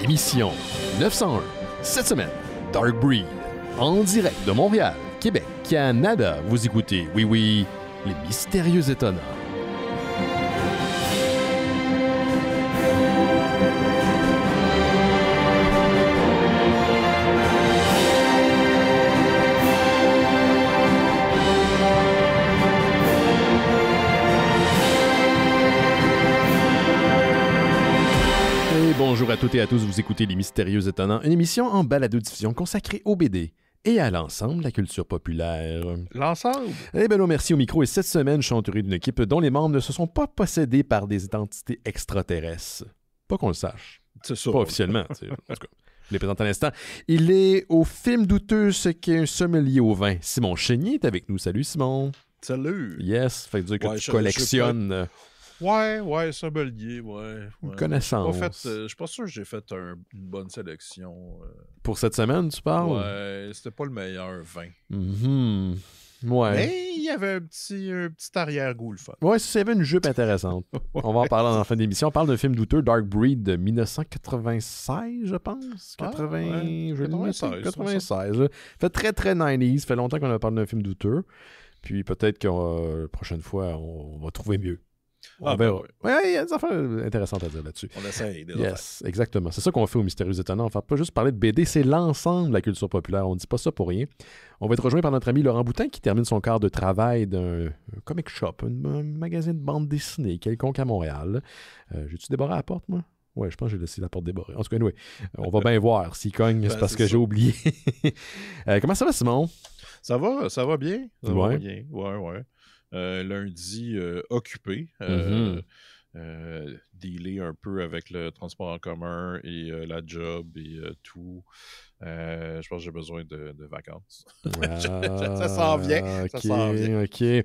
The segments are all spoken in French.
Émission 901. Cette semaine, Dark Breed. En direct de Montréal, Québec, Canada. Vous écoutez, oui, les mystérieux étonnants. Bonjour à toutes et à tous, vous écoutez Les Mystérieux Étonnants, une émission en balado-diffusion consacrée au BD et à l'ensemble de la culture populaire. L'ensemble? Eh bien, merci au micro, et cette semaine, je suis entouré d'une équipe dont les membres ne se sont pas possédés par des identités extraterrestres. Pas qu'on le sache. C'est ça. Pas officiellement. En tout cas, je les présente à l'instant. Il est au film douteux ce qu'est un sommelier au vin. Simon Chénier est avec nous. Salut, Simon. Salut. Yes, fait dire que tu collectionnes... Ouais, sommelier, ouais. Une connaissance. Je suis pas sûr que j'ai fait une bonne sélection. Pour cette semaine, tu parles? Ouais, c'était pas le meilleur vin. Mm-hmm. Ouais. Mais il y avait un petit arrière-goût, le fun. Ouais, ça avait une jupe intéressante. On va en parler en fin d'émission. On parle d'un film douteux, Dark Breed, de 1996, je pense. 96. Fait très, très 90s. Ça fait longtemps qu'on a parlé d'un film douteux. Puis peut-être que la prochaine fois, on va trouver mieux. On verra. Ouais, il y a des affaires intéressantes à dire là-dessus. On essaye des affaires. Yes, exactement. C'est ça qu'on fait au Mystérieux Étonnant. On ne va pas juste parler de BD, c'est l'ensemble de la culture populaire. On ne dit pas ça pour rien. On va être rejoint par notre ami Laurent Boutin qui termine son quart de travail d'un comic shop, un magasin de bande dessinée quelconque à Montréal. J'ai-tu débarré à la porte, moi? Ouais, je pense que j'ai laissé la porte débarrée. En tout cas, anyway, on va bien voir. S'il cogne, c'est parce que j'ai oublié. Comment ça va, Simon? Ça va bien. Ça va bien. Ouais. Lundi occupé. Dealer un peu avec le transport en commun et la job et tout. Je pense que j'ai besoin de vacances. Ça s'en vient. Ça s'en vient. OK. Ouais.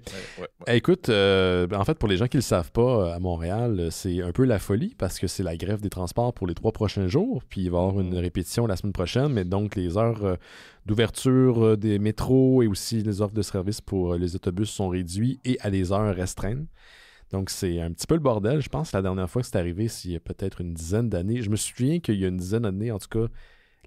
Écoute, en fait, pour les gens qui ne le savent pas, à Montréal, c'est un peu la folie parce que c'est la grève des transports pour les 3 prochains jours. Puis il va y avoir une répétition la semaine prochaine. Mais donc, les heures d'ouverture des métros et aussi les offres de services pour les autobus sont réduites et à des heures restreintes. Donc, c'est un petit peu le bordel. Je pense que la dernière fois que c'est arrivé, c'est il y a peut-être une dizaine d'années. Je me souviens qu'il y a une dizaine d'années, en tout cas,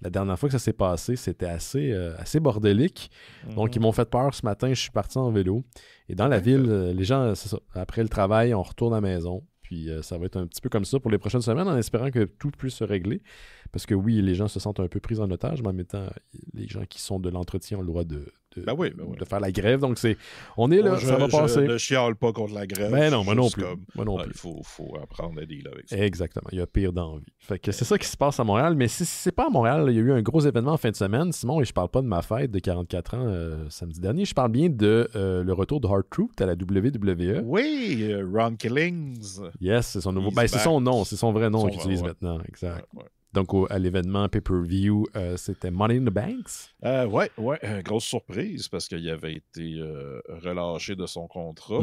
la dernière fois que ça s'est passé, c'était assez bordélique. Donc, ils m'ont fait peur ce matin. Je suis parti en vélo. Et dans la ville, les gens, c'est ça. Après le travail, on retourne à la maison. Puis, ça va être un petit peu comme ça pour les prochaines semaines, en espérant que tout puisse se régler. Parce que oui, les gens se sentent un peu pris en otage, mais en même temps, les gens qui sont de l'entretien ont le droit de faire la grève. Donc, on est là, ça va passer. Je ne chiale pas contre la grève. Mais non, moi non plus. Il faut apprendre à dealer avec ça. Exactement, il y a pire d'envie. Fait que c'est ça qui se passe à Montréal. Mais si c'est pas à Montréal, il y a eu un gros événement en fin de semaine, Simon, et je parle pas de ma fête de 44 ans samedi dernier. Je parle bien de le retour de Hard Truth à la WWE. Oui, Ron Killings. Yes, c'est son nouveau... c'est son nom, c'est son vrai nom qu'il utilise maintenant. Exact. Ouais. Donc, à l'événement pay-per-view, c'était Money in the Banks. Grosse surprise parce qu'il avait été relâché de son contrat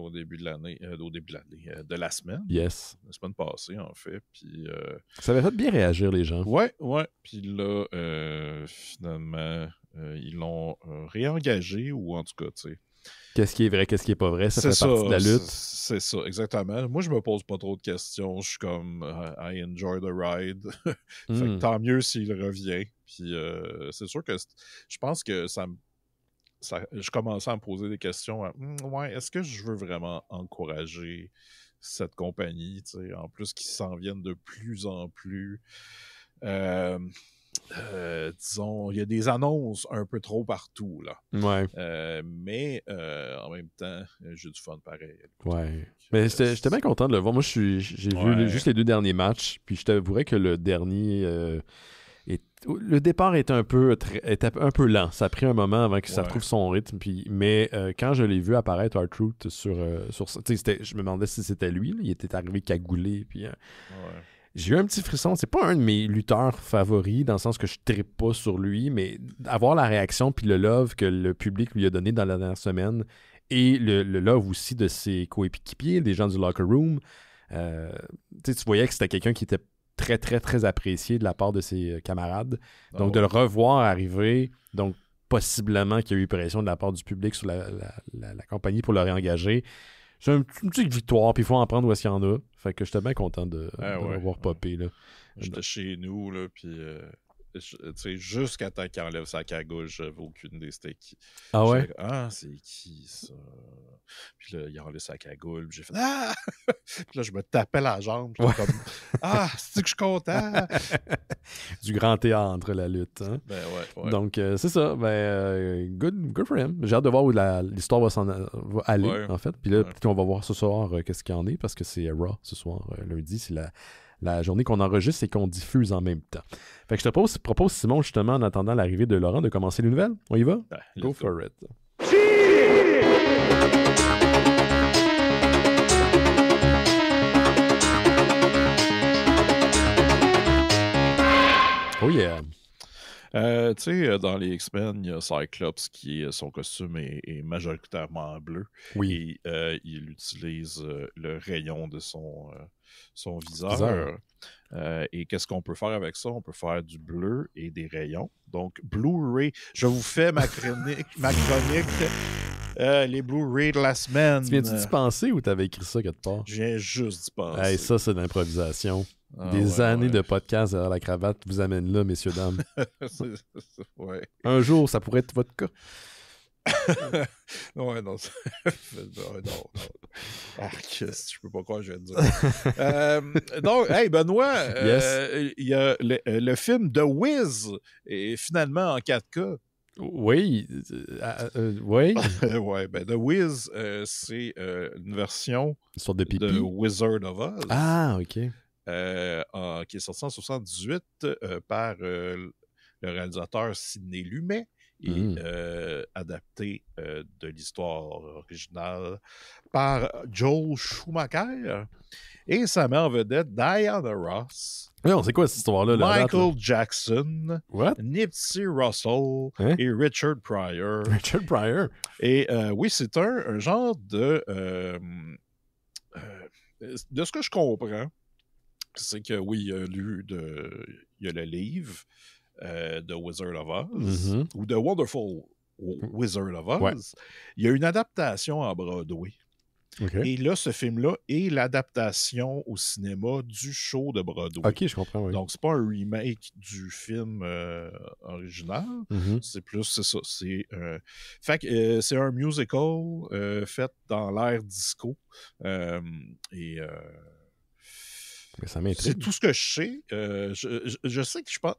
au début de l'année, de la semaine. Yes. La semaine passée, en fait. Puis, ça avait fait bien réagir les gens. Ouais. Puis là, finalement, ils l'ont réengagé ou en tout cas, tu sais. Qu'est-ce qui est vrai, qu'est-ce qui est pas vrai, ça fait partie de la lutte. C'est ça, exactement. Moi, je me pose pas trop de questions. Je suis comme I enjoy the ride. Fait que tant mieux s'il revient. Puis c'est sûr que je pense que je commençais à me poser des questions. Est-ce que je veux vraiment encourager cette compagnie, tu sais, en plus qu'ils s'en viennent de plus en plus. Disons, il y a des annonces un peu trop partout, là. Ouais. Mais en même temps, j'ai du fun pareil. Ouais. Mais j'étais bien content de le voir. Moi, j'ai vu juste les 2 derniers matchs, puis je t'avouerais que le dernier... le départ était un peu lent. Ça a pris un moment avant que ça retrouve son rythme. Mais quand je l'ai vu apparaître R-Truth sur je me demandais si c'était lui. Là. Il était arrivé cagoulé, puis... J'ai eu un petit frisson. C'est pas un de mes lutteurs favoris, dans le sens que je trippe pas sur lui, mais avoir la réaction puis le love que le public lui a donné dans la dernière semaine et le love aussi de ses coéquipiers, des gens du locker room. Tu voyais que c'était quelqu'un qui était très, très, très apprécié de la part de ses camarades. Donc, de le revoir arriver, donc possiblement qu'il y a eu pression de la part du public sur la compagnie pour le réengager. c'est une petite victoire, puis il faut en prendre où est-ce qu'il y en a. Fait que j'étais bien content de l'avoir popé, là. J'étais chez nous, là, puis... tu sais, jusqu'à temps qu'il enlève sa cagoule, j'avais aucune idée c'était qui. Ah ouais? C'est qui, ça? Puis là, il enlève sa cagoule, puis j'ai fait « Ah! » Puis là, je me tapais la jambe, puis comme « Ah, c'est que je suis content! » Du grand théâtre, la lutte. Hein? Ben ouais. Donc, c'est ça. Good for him. J'ai hâte de voir où l'histoire va aller, en fait. Puis là, peut-être qu'on va voir ce soir qu'est-ce qu'il y en est, parce que c'est Raw ce soir, lundi. C'est la journée qu'on enregistre et qu'on diffuse en même temps. Fait que je te propose, Simon, justement, en attendant l'arrivée de Laurent, de commencer les nouvelles. On y va? Go for it. Oh yeah! Tu sais, dans les X-Men, il y a Cyclops qui, son costume est majoritairement bleu. Oui. Et il utilise le rayon de son viseur. Et qu'est-ce qu'on peut faire avec ça? On peut faire du bleu et des rayons. Donc, Blu-ray. Je vous fais ma chronique, les Blu-ray de la semaine. Tu viens-tu d'y penser ou t'avais écrit ça quelque part? Je viens juste d'y penser. Hey, ça, c'est de l'improvisation. Des années de podcast à la cravate vous amènent là, messieurs, dames. Ouais. Un jour, ça pourrait être votre cas. Ouais, non. Non. Je peux pas croire que je vais te dire. Donc, hey, Benoît, il y a le film The Wiz est finalement en 4K. Oui. Oui. Ouais, The Wiz, c'est une version une sorte de pipi. de Wizard of Oz. Ah, OK. Qui est sorti en 78 par le réalisateur Sidney Lumet et adapté de l'histoire originale par Joel Schumacher. Et ça met en vedette Diana Ross. Non, c'est quoi cette histoire-là? Michael Jackson, What? Nipsey Russell et Richard Pryor. Richard Pryor? Et oui, c'est un genre de ce que je comprends, c'est que oui, il y a le livre de Wizard of Oz, ou The Wonderful Wizard of Oz. Ouais. Il y a une adaptation en Broadway. Okay. Et là, ce film-là est l'adaptation au cinéma du show de Broadway. OK, je comprends, oui. Donc, c'est pas un remake du film original. C'est plus, c'est ça. Fait que c'est un musical fait dans l'ère disco. Mais ça m'intrigue. C'est tout ce que je sais. Je sais que je pense...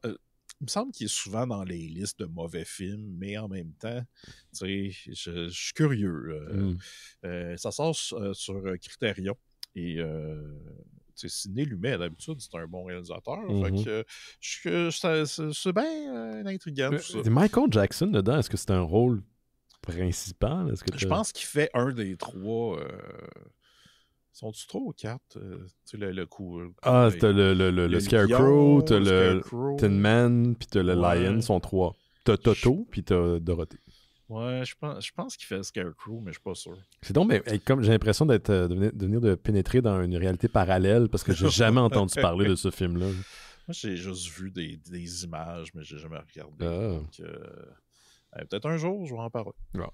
il me semble qu'il est souvent dans les listes de mauvais films, mais en même temps, tu sais, je suis curieux. Ça sort sur Criterion. Et Sidney Lumet, d'habitude, c'est un bon réalisateur. Fait que c'est bien intriguant, tout ça. Michael Jackson, dedans, est-ce que c'est un rôle principal? Je pense qu'il fait un des trois... Sont-tu 3 ou 4? Tu sais, le coup. Ah, t'as le Scarecrow, t'as le Tin Man, puis t'as le Lion, sont 3. T'as Toto, puis t'as Dorothée. Ouais, je pense qu'il fait le Scarecrow, mais je suis pas sûr. C'est donc, comme j'ai l'impression de venir de pénétrer dans une réalité parallèle, parce que j'ai jamais entendu parler de ce film-là. Moi, j'ai juste vu des images, mais j'ai jamais regardé. Donc, peut-être un jour, je vais en parler. Ouais.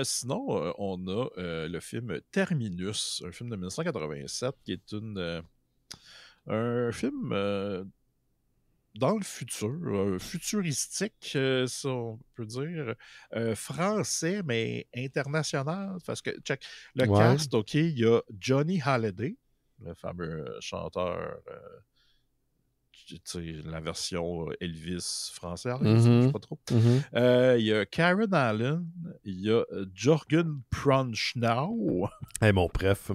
Sinon, on a le film Terminus, un film de 1987 qui est un film dans le futur, futuristique, si on peut dire, français, mais international. Parce que, check, le cast, OK, il y a Johnny Hallyday, le fameux chanteur... la version Elvis français, je ne sais pas trop. Il y a Karen Allen, il y a Jürgen Prochnow. Hey, mon bref.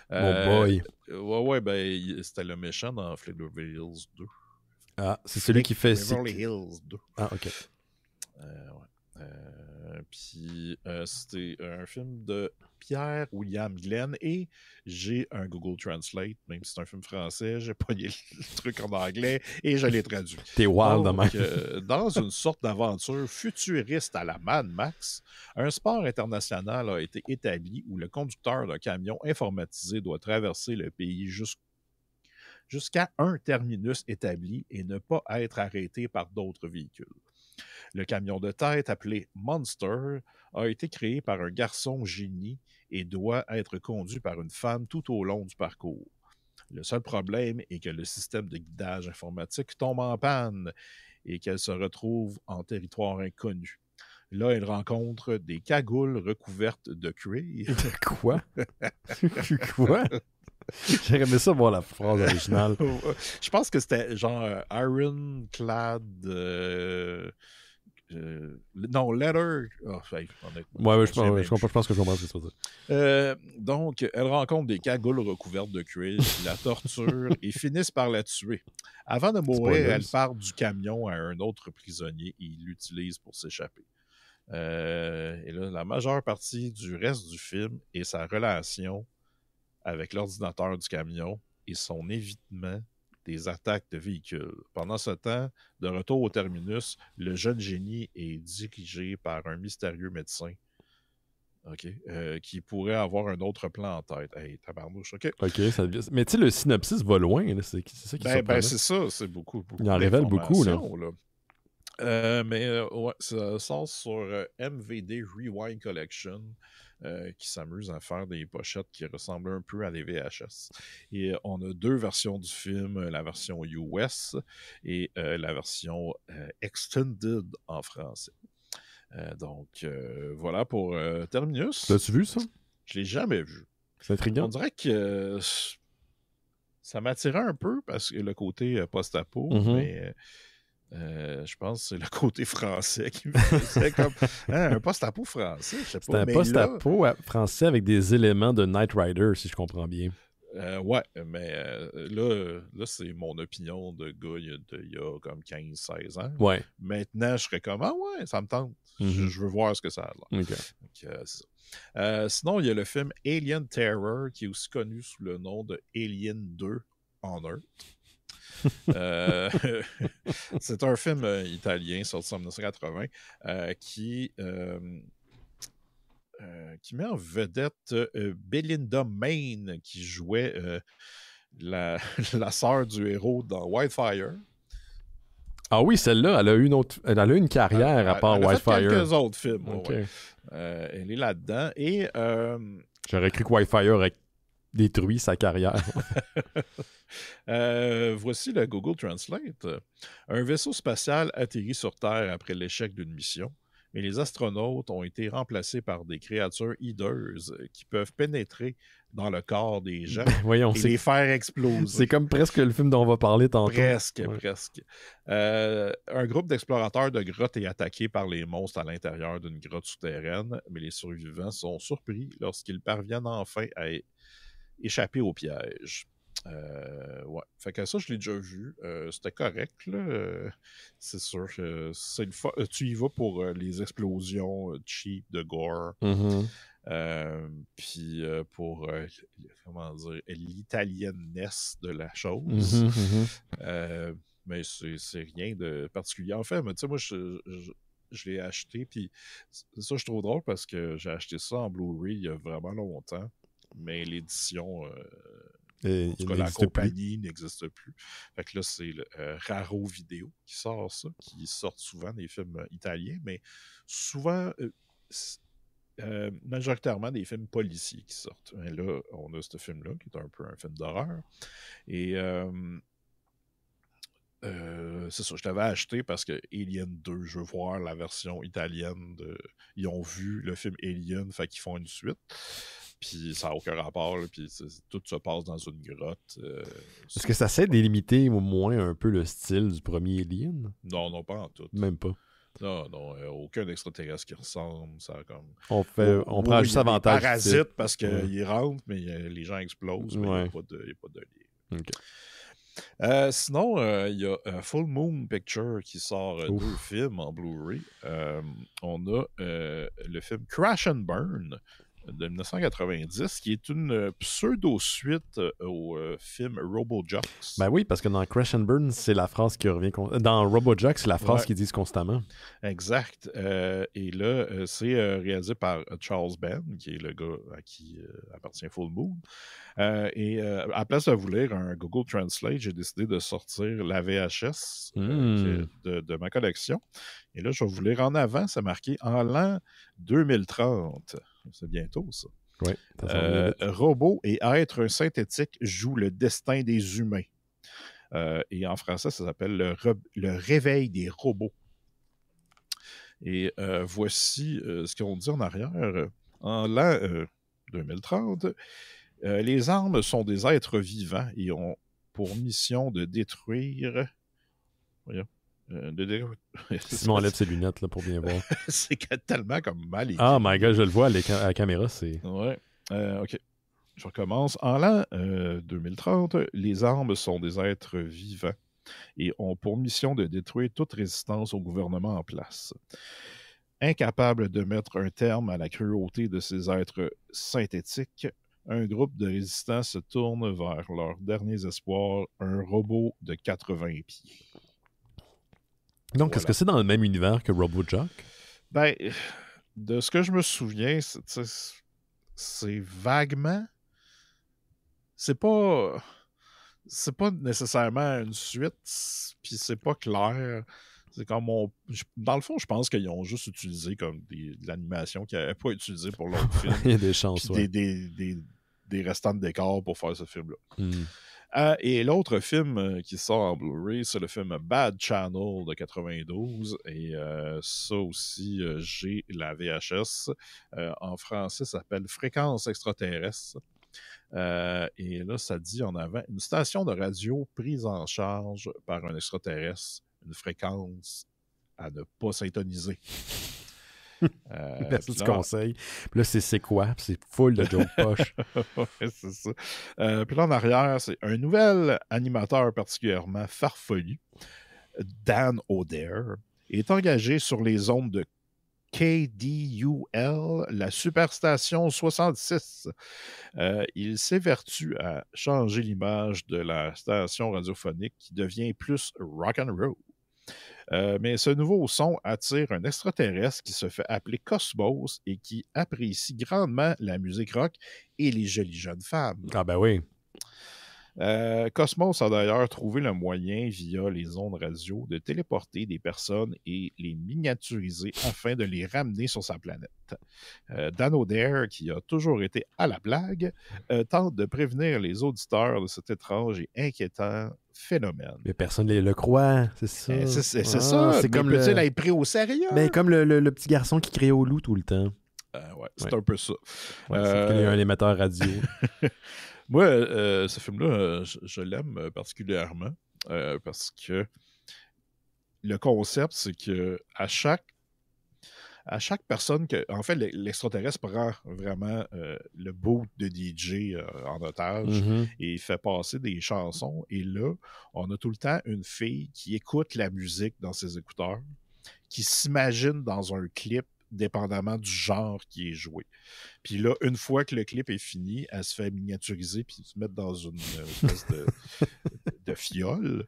Mon boy. Ouais, c'était le méchant dans Beverly Hills 2. Ah, c'est celui qui fait... Beverly Hills 2. Ah, OK. Puis c'était un film de Pierre William Glenn et j'ai un Google Translate, même si c'est un film français, j'ai pogné le truc en anglais et je l'ai traduit. T'es wild, même. Dans une sorte d'aventure futuriste à la Mad Max, un sport international a été établi où le conducteur d'un camion informatisé doit traverser le pays jusqu'à un terminus établi et ne pas être arrêté par d'autres véhicules. Le camion de tête, appelé Monster, a été créé par un garçon génie et doit être conduit par une femme tout au long du parcours. Le seul problème est que le système de guidage informatique tombe en panne et qu'elle se retrouve en territoire inconnu. Là, elle rencontre des cagoules recouvertes de cuir. Quoi? Quoi? J'aurais aimé ça voir la phrase originale. Je pense que c'était genre Ironclad... non, Leather... Oh, honnêtement, Ouais, je pense que je comprends ce que ça veut dire. Donc, elle rencontre des cagoules recouvertes de cuir qui la torturent et finissent par la tuer. Avant de mourir, elle part du camion à un autre prisonnier et il l'utilise pour s'échapper. Et là, la majeure partie du reste du film est sa relation avec l'ordinateur du camion et son évitement des attaques de véhicules. Pendant ce temps, de retour au terminus, le jeune génie est dirigé par un mystérieux médecin qui pourrait avoir un autre plan en tête. Hey, tabarnouche, OK. Mais tu sais, le synopsis va loin. Là. C'est ça qui est c'est ça, c'est beaucoup Il en révèle beaucoup. Là. Ouais, ça sort sur MVD Rewind Collection qui s'amuse à faire des pochettes qui ressemblent un peu à des VHS. Et on a 2 versions du film, la version US et la version Extended en français. Donc, voilà pour Terminus. L'as-tu vu, ça? Je l'ai jamais vu. C'est intriguant. On dirait que ça m'attirait un peu parce que le côté post-apo, mais... je pense que c'est le côté français qui me faisait comme un post-apo français, je sais pas. C'est un post-apo français avec des éléments de Knight Rider, si je comprends bien. Ouais, mais là c'est mon opinion de gars il y a comme 15-16 ans. Ouais. Maintenant, je serais comme, ah ouais, ça me tente. Je veux voir ce que ça a l'air. Okay. Donc, c'est ça. Sinon, il y a le film Alien Terror, qui est aussi connu sous le nom de Alien 2 on Earth. C'est un film italien sorti en 1980 qui met en vedette Belinda Main qui jouait la sœur du héros dans Whitefire. Ah oui, celle-là, elle a eu une carrière à part Whitefire. Elle a fait quelques autres films. Okay. Ouais. Elle est là-dedans. Et j'aurais cru que Whitefire aurait détruit sa carrière. Voici le Google Translate. Un vaisseau spatial atterrit sur Terre après l'échec d'une mission, mais les astronautes ont été remplacés par des créatures hideuses qui peuvent pénétrer dans le corps des gens et les faire exploser. C'est comme presque le film dont on va parler tantôt. Presque. Un groupe d'explorateurs de grottes est attaqué par les monstres à l'intérieur d'une grotte souterraine, mais les survivants sont surpris lorsqu'ils parviennent enfin à échapper au piège. Ouais. Fait que ça, je l'ai déjà vu. C'était correct, là. C'est sûr que c'est tu y vas pour les explosions cheap de gore. Puis pour comment dire, l'italiennesse de la chose. Mais c'est rien de particulier. En fait, tu sais, moi, je l'ai acheté. Puis ça, je trouve drôle parce que j'ai acheté ça en Blu-ray il y a vraiment longtemps. Mais l'édition... en tout cas, la compagnie n'existe plus. Fait que là, c'est le Raro Vidéo qui sort ça, qui sortent souvent des films italiens, mais souvent, majoritairement des films policiers qui sortent. Et là, on a ce film-là, qui est un peu un film d'horreur. Et c'est ça, je l'avais acheté parce que Alien 2, je veux voir la version italienne ils ont vu le film Alien, fait qu'ils font une suite. Puis ça n'a aucun rapport, là, puis tout se passe dans une grotte. Est-ce que ça essaie de délimiter au moins un peu le style du premier Alien? Non, pas en tout. Même pas. Non, aucun extraterrestre qui ressemble. Ça comme... On prend juste avantage. Parasite parce qu'il rentre, mais les gens explosent, mais il n'y a pas de lien. Okay. Sinon, il y a Full Moon Picture qui sort 2 films en Blu-ray. On a le film Crash and Burn, de 1990, qui est une pseudo-suite au film RoboJocks. Ben oui, parce que dans Crash and Burn, c'est la phrase qui revient... Dans RoboJocks, c'est la phrase qu'ils disent constamment. Exact. Et là, c'est réalisé par Charles Band, qui est le gars à qui appartient Full Moon. Et à la place de vous lire un Google Translate, j'ai décidé de sortir la VHS de ma collection. Et là, je vais vous lire en avant, c'est marqué en l'an 2030. C'est bientôt, ça. Oui. Robots et êtres synthétiques jouent le destin des humains. Et en français, ça s'appelle le réveil des robots. Et voici ce qu'on dit en arrière. En l'an 2030, les armes sont des êtres vivants et ont pour mission de détruire... Voyons. Simon enlève ses lunettes là, pour bien voir. C'est tellement comme mal écrit. Ah, my God, je le vois à la caméra. C'est... Ouais. OK. Je recommence. En l'an 2030, les armes sont des êtres vivants et ont pour mission de détruire toute résistance au gouvernement en place. Incapable de mettre un terme à la cruauté de ces êtres synthétiques, un groupe de résistants se tourne vers leurs derniers espoirs, un robot de 80 pieds. Donc, Voilà. Est-ce que c'est dans le même univers que RoboJock? Ben, de ce que je me souviens, c'est vaguement... C'est pas nécessairement une suite, puis c'est pas clair. C'est comme dans le fond, je pense qu'ils ont juste utilisé comme de l'animation qu'ils n'avaient pas utilisé pour l'autre film. Il y a des chances, ouais. Des restants de décors pour faire ce film-là. Mm. Et l'autre film qui sort en Blu-ray, c'est le film Bad Channel de 92. Et ça aussi, j'ai la VHS. En français, ça s'appelle Fréquence extraterrestre. Et là, ça dit en avant une station de radio prise en charge par un extraterrestre, une fréquence à ne pas syntoniser. Merci du conseil. Puis là, c'est quoi? C'est full de joke poche. Ouais, c'est ça. Puis là, en arrière, c'est un nouvel animateur particulièrement farfelu, Dan O'Dare, est engagé sur les ondes de KDUL, la Superstation 66. Il s'évertue à changer l'image de la station radiophonique qui devient plus rock'n'roll. Mais ce nouveau son attire un extraterrestre qui se fait appeler Cosmos et qui apprécie grandement la musique rock et les jolies jeunes femmes. Ah ben oui. Cosmos a d'ailleurs trouvé le moyen, via les ondes radio, de téléporter des personnes et les miniaturiser afin de les ramener sur sa planète. Dan O'Dare, qui a toujours été à la blague, tente de prévenir les auditeurs de cet étrange et inquiétant phénomène. Mais personne ne le croit, c'est ça. C'est ça. C'est comme peut-il être pris au sérieux? Ben, comme le petit garçon qui criait au loup tout le temps. Ouais, c'est un peu ça. Ouais, c'est qu'il y a un émetteur radio. Moi, ce film-là, je l'aime particulièrement parce que le concept, c'est que à chaque personne en fait, l'extraterrestre prend vraiment le boot de DJ en otage et fait passer des chansons. Et là, on a tout le temps une fille qui écoute la musique dans ses écouteurs, qui s'imagine dans un clip dépendamment du genre qui est joué. Puis là, une fois que le clip est fini, elle se fait miniaturiser puis se mettre dans une espèce de fiole.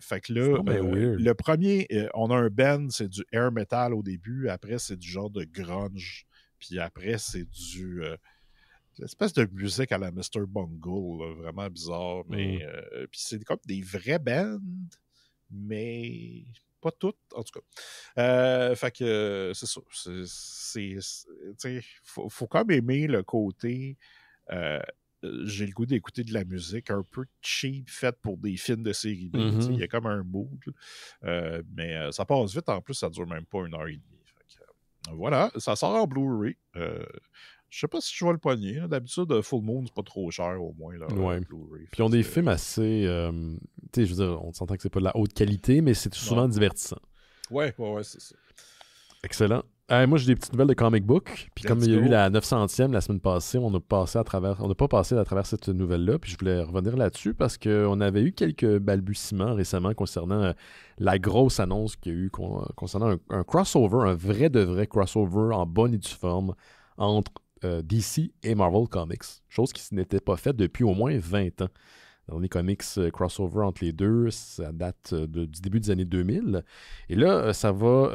Fait que là, le premier, on a un band, c'est du air metal au début, après c'est du genre de grunge, puis après c'est du... une espèce de musique à la Mr. Bungle, là, vraiment bizarre, mais puis c'est comme des vrais bands, mais... pas toutes, en tout cas. Fait que c'est ça. Faut quand même aimer le côté j'ai le goût d'écouter de la musique un peu cheap, faite pour des films de série B. Il y a comme un mood. Mais ça passe vite. En plus, ça dure même pas 1h30. Fait que, voilà, ça sort en Blu-ray. Je sais pas si je vais le pogner. D'habitude, Full Moon, c'est pas trop cher au moins. Là, ouais. Blu-ray. Puis ils ont des films assez... tu sais, je veux dire, on s'entend que c'est pas de la haute qualité, mais c'est souvent divertissant. Ouais, c'est ça. Excellent. Moi, j'ai des petites nouvelles de comic book. Puis comme il y a eu la 900e la semaine passée, on n'a pas passé à travers cette nouvelle-là. Puis je voulais revenir là-dessus parce qu'on avait eu quelques balbutiements récemment concernant la grosse annonce qu'il y a eu concernant un crossover, un vrai de vrai crossover en bonne et due forme entre DC et Marvel Comics, chose qui n'était pas faite depuis au moins 20 ans. Dans les comics crossover entre les deux, ça date du début des années 2000. Et là, ça va...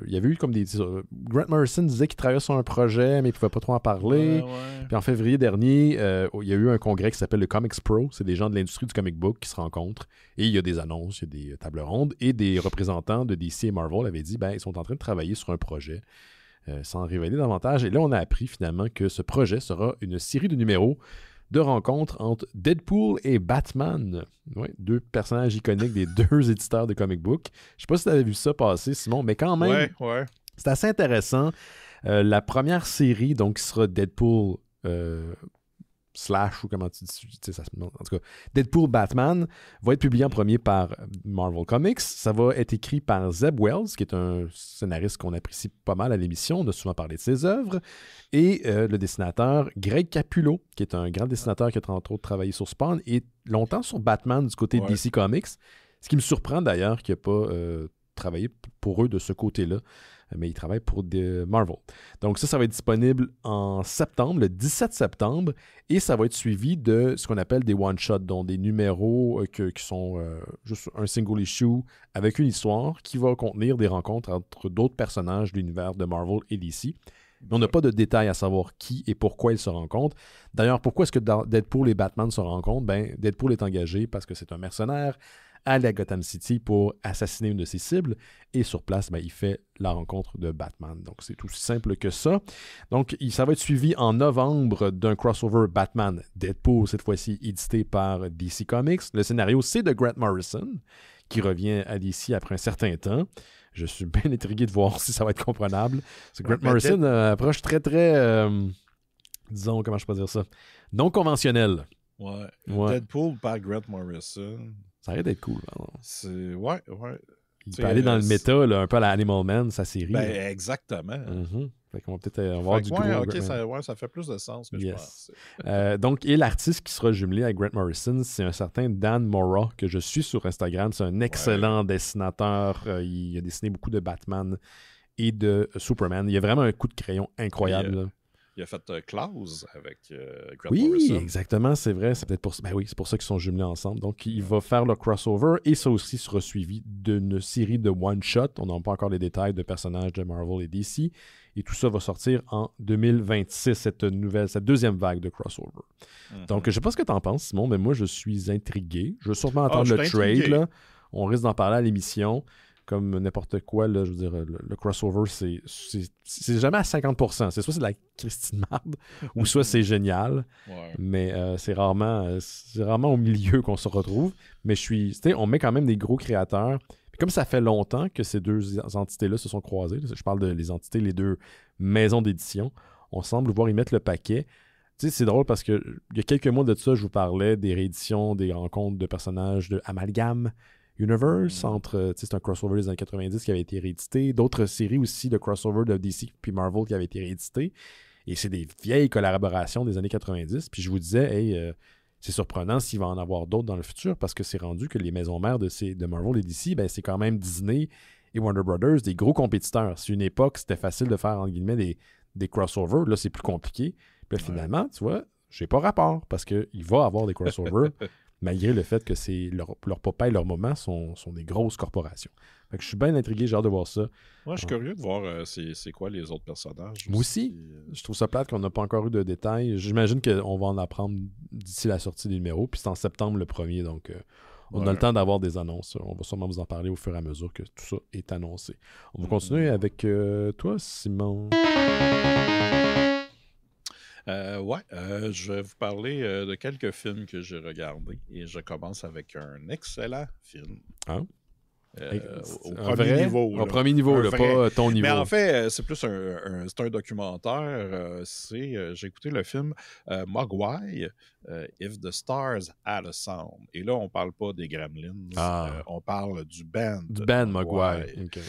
il y avait eu comme des... Grant Morrison disait qu'il travaillait sur un projet, mais il ne pouvait pas trop en parler. Ouais. Puis en février dernier, il y a eu un congrès qui s'appelle le Comics Pro. C'est des gens de l'industrie du comic book qui se rencontrent. Et il y a des annonces, il y a des tables rondes. Et des représentants de DC et Marvel avaient dit ils sont en train de travailler sur un projet sans révéler davantage. Et là, on a appris finalement que ce projet sera une série de numéros de rencontres entre Deadpool et Batman. Ouais, deux personnages iconiques des deux éditeurs de comic book. Je sais pas si tu avais vu ça passer, Simon, mais quand même, c'est assez intéressant. La première série, donc, qui sera Deadpool slash, ou comment tu dis, ça, en tout cas, Deadpool Batman, va être publié en premier par Marvel Comics. Ça va être écrit par Zeb Wells, qui est un scénariste qu'on apprécie pas mal à l'émission. On a souvent parlé de ses œuvres. Et le dessinateur Greg Capullo, qui est un grand dessinateur qui a entre autres travaillé sur Spawn et longtemps sur Batman du côté de DC Comics. Ce qui me surprend d'ailleurs qu'il n'ait pas travaillé pour eux de ce côté-là. Mais il travaille pour Marvel. Donc ça va être disponible en septembre, le 17 septembre, et ça va être suivi de ce qu'on appelle des one-shots, donc des numéros qui sont juste un single issue avec une histoire qui va contenir des rencontres entre d'autres personnages de l'univers de Marvel et DC. Mais on n'a pas de détails à savoir qui et pourquoi ils se rencontrent. D'ailleurs, pourquoi est-ce que Deadpool et Batman se rencontrent? Deadpool est engagé parce que c'est un mercenaire à la Gotham City pour assassiner une de ses cibles. Et sur place, il fait la rencontre de Batman. Donc, c'est aussi simple que ça. Donc, ça va être suivi en novembre d'un crossover Batman-Deadpool, cette fois-ci édité par DC Comics. Le scénario, c'est de Grant Morrison, qui revient à DC après un certain temps. Je suis bien intrigué de voir si ça va être comprenable. Grant Morrison approche très, très... disons, comment je peux dire ça? Non conventionnel. Ouais. Deadpool par Grant Morrison... Ça arrête d'être cool. C'est... Ouais. Il peut aller dans le méta, là, un peu à la Animal Man, sa série. Exactement. Fait qu'on va peut-être avoir du gros... ça fait plus de sens que je pense. Donc, et l'artiste qui sera jumelé avec Grant Morrison, c'est un certain Dan Mora, que je suis sur Instagram. C'est un excellent dessinateur. Il a dessiné beaucoup de Batman et de Superman. Il a vraiment un coup de crayon incroyable. Il a fait Klaus avec Grant Morrison. Oui, exactement, c'est vrai. C'est peut-être pour ça. C'est pour ça qu'ils sont jumelés ensemble. Donc, il va faire le crossover et ça aussi sera suivi d'une série de one-shot. On n'a pas encore les détails de personnages de Marvel et DC. Et tout ça va sortir en 2026, cette deuxième vague de crossover. Donc, je ne sais pas ce que tu en penses, Simon, mais moi, je suis intrigué. Je veux sûrement entendre le trade. Là. On risque d'en parler à l'émission. Comme n'importe quoi, là, je veux dire, le crossover, c'est jamais à 50%. C'est soit c'est de la Christine marde, ou soit c'est génial. Mais c'est rarement au milieu qu'on se retrouve. Mais on met quand même des gros créateurs. Puis comme ça fait longtemps que ces deux entités-là se sont croisées, je parle de les entités, les deux maisons d'édition, on semble voir y mettre le paquet. Tu sais, c'est drôle parce que il y a quelques mois de ça, je vous parlais des rééditions, des rencontres de personnages de Amalgam Universe, c'est un crossover des années 90 qui avait été réédité, d'autres séries aussi de crossover de DC puis Marvel qui avaient été rééditées, et c'est des vieilles collaborations des années 90, puis je vous disais, c'est surprenant s'il va en avoir d'autres dans le futur, parce que c'est rendu que les maisons mères de Marvel et DC, c'est quand même Disney et Warner Brothers, des gros compétiteurs. C'est une époque, c'était facile de faire, entre guillemets, des crossovers, là c'est plus compliqué, puis là, finalement, tu vois, j'ai pas rapport, parce qu'il va avoir des crossovers, malgré le fait que leur papa et leur maman sont des grosses corporations. Fait que je suis bien intrigué, j'ai hâte de voir ça. Moi, je suis curieux de voir c'est quoi les autres personnages. Moi aussi. Je trouve ça plate qu'on n'a pas encore eu de détails. J'imagine qu'on va en apprendre d'ici la sortie des numéros, puis c'est en septembre le premier, donc on a le temps d'avoir des annonces. On va sûrement vous en parler au fur et à mesure que tout ça est annoncé. On va continuer avec toi, Simon. Je vais vous parler de quelques films que j'ai regardés et je commence avec un excellent film. Au premier niveau, pas ton niveau. Mais en fait, c'est plus un documentaire. J'ai écouté le film Mogwai, If the Stars Had a Sound. Et là, on parle pas des Gremlins. On parle du band. Du band Mogwai. Okay.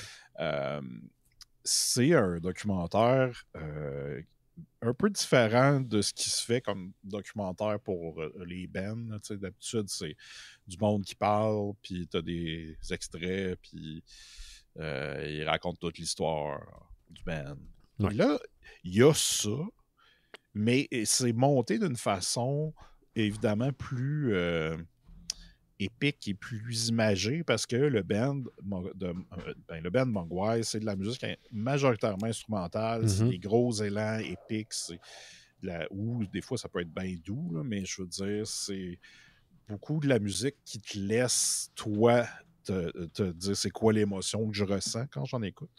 C'est un documentaire un peu différent de ce qui se fait comme documentaire pour les bands. D'habitude, c'est du monde qui parle, puis t'as des extraits, puis ils racontent toute l'histoire du band. Et là, il y a ça, mais c'est monté d'une façon évidemment plus épique et plus imagée parce que le band Mogwai, c'est de la musique majoritairement instrumentale, c'est des gros élans épiques, ou des fois ça peut être bien doux, là, mais je veux dire, c'est beaucoup de la musique qui te laisse, toi, te dire c'est quoi l'émotion que je ressens quand j'en écoute.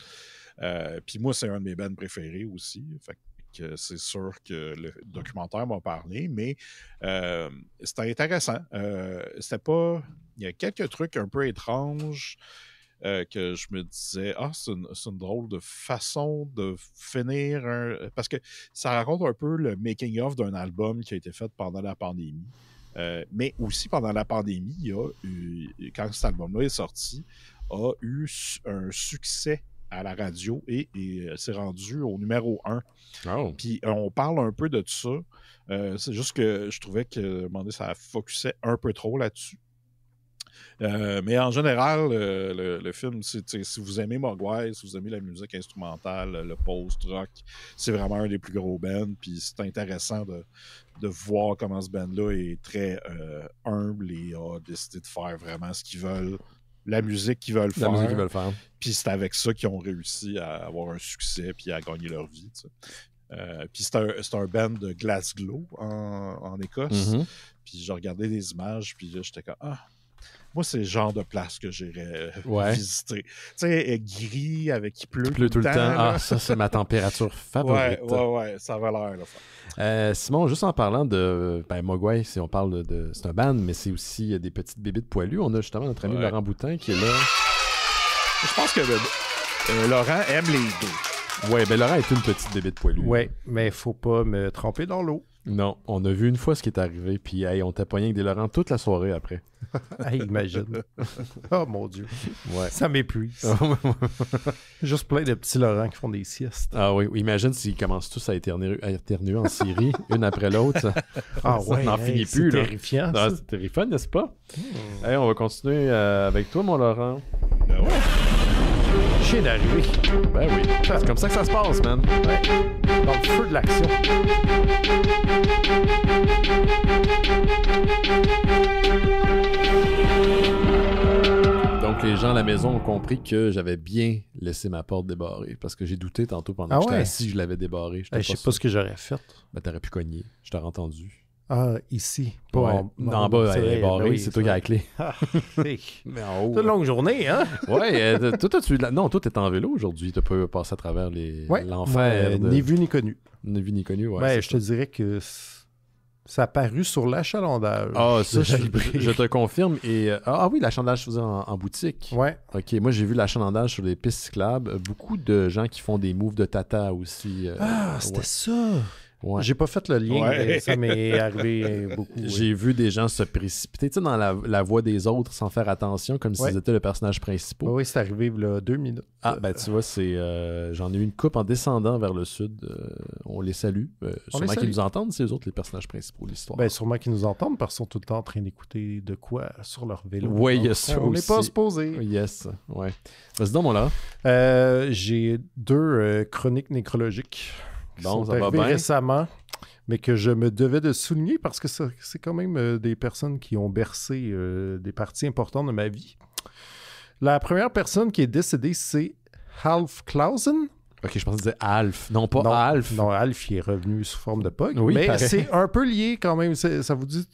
Puis moi, c'est un de mes bands préférés aussi. Fait que c'est sûr que le documentaire m'a parlé, mais c'était intéressant. C'était pas... Il y a quelques trucs un peu étranges que je me disais, c'est une drôle de façon de finir parce que ça raconte un peu le making-of d'un album qui a été fait pendant la pandémie. Mais aussi pendant la pandémie, quand cet album-là est sorti, a eu un succès à la radio et s'est rendu au numéro 1. Oh. Puis on parle un peu de ça. C'est juste que je trouvais que ça focusait un peu trop là-dessus. Mais en général, le film, si vous aimez Mogwai, si vous aimez la musique instrumentale, le post-rock, c'est vraiment un des plus gros bands. Puis c'est intéressant de voir comment ce band-là est très humble et a décidé de faire vraiment ce qu'ils veulent. La musique qu'ils veulent faire. Puis c'est avec ça qu'ils ont réussi à avoir un succès puis à gagner leur vie. Puis c'est un band de Glasgow en Écosse. Puis je regardais des images, puis là, j'étais comme moi, c'est le genre de place que j'irais visiter. Tu sais, gris, il pleut tout le temps. Ça, c'est ma température favorite. Ouais, ça va l'air. Simon, juste en parlant de Mogwai, si on parle de... C'est un band, mais c'est aussi des petites bébites poilues. On a justement notre ami Laurent Boutin qui est là. Je pense que Laurent aime les deux. Ouais, Laurent est une petite bébite poilue. Ouais, mais faut pas me tremper dans l'eau. Non, on a vu une fois ce qui est arrivé, puis on t'a pogné avec des Laurent toute la soirée après. Imagine. Oh mon Dieu. Ouais. Ça m'épuise. Juste plein de petits Laurent qui font des siestes. Ah oui, imagine s'ils commencent tous à éternuer en série, une après l'autre. Ah ouais, ça n'en finit plus. C'est terrifiant. C'est terrifiant, n'est-ce pas? Hey, on va continuer avec toi, mon Laurent. Ben ouais. Je viens d'arriver. Ben oui. C'est comme ça que ça se passe, man. Ouais. Dans le feu de l'action. Donc, les gens à la maison ont compris que j'avais bien laissé ma porte débarrée parce que j'ai douté tantôt pendant que j'étais assis, je l'avais débarrée. Je sais pas ce que j'aurais fait. Ben, t'aurais pu cogner. Je t'aurais entendu. Ah, ici. Pas en bas, elle est barrée, c'est toi qui as la clé. Mais en haut. C'est une longue journée, hein? Ouais, non, toi, t'es en vélo aujourd'hui. T'as pas passé à travers l'enfer. Ni vu ni connu. Ni vu ni connu, ouais. Je te dirais que ça a paru sur l'achalandage. Ah, ça, je te confirme. Et, oui, l'achalandage, je faisais en boutique. Ouais. OK, moi, j'ai vu l'achalandage sur les pistes cyclables. Beaucoup de gens qui font des moves de tata aussi. C'était ça! Ouais. J'ai pas fait le lien, mais ça m'est arrivé beaucoup. J'ai vu des gens se précipiter dans la voie des autres sans faire attention, comme s'ils étaient le personnage principal. Oui, c'est arrivé là 2 minutes. Ah, ben tu vois, j'en ai eu une coupe en descendant vers le sud. On les salue. Sûrement qu'ils nous entendent, c'est eux autres les personnages principaux de l'histoire. Ben sûrement qu'ils nous entendent parce qu'ils sont tout le temps en train d'écouter de quoi sur leur vélo. Oui, il y a ça on aussi. n'est pas supposé. Yes, ouais. Vas-y donc, mon là. J'ai 2 chroniques nécrologiques. Bon, ça va bien. Récemment, mais que je me devais de souligner parce que c'est quand même des personnes qui ont bercé des parties importantes de ma vie. La première personne qui est décédée, c'est Alf Clausen. Ok, je pensais que tu disais Alf. Non, pas Alf. Non, Alf, il est revenu sous forme de Pog. Oui, mais c'est un peu lié quand même. Ça vous dit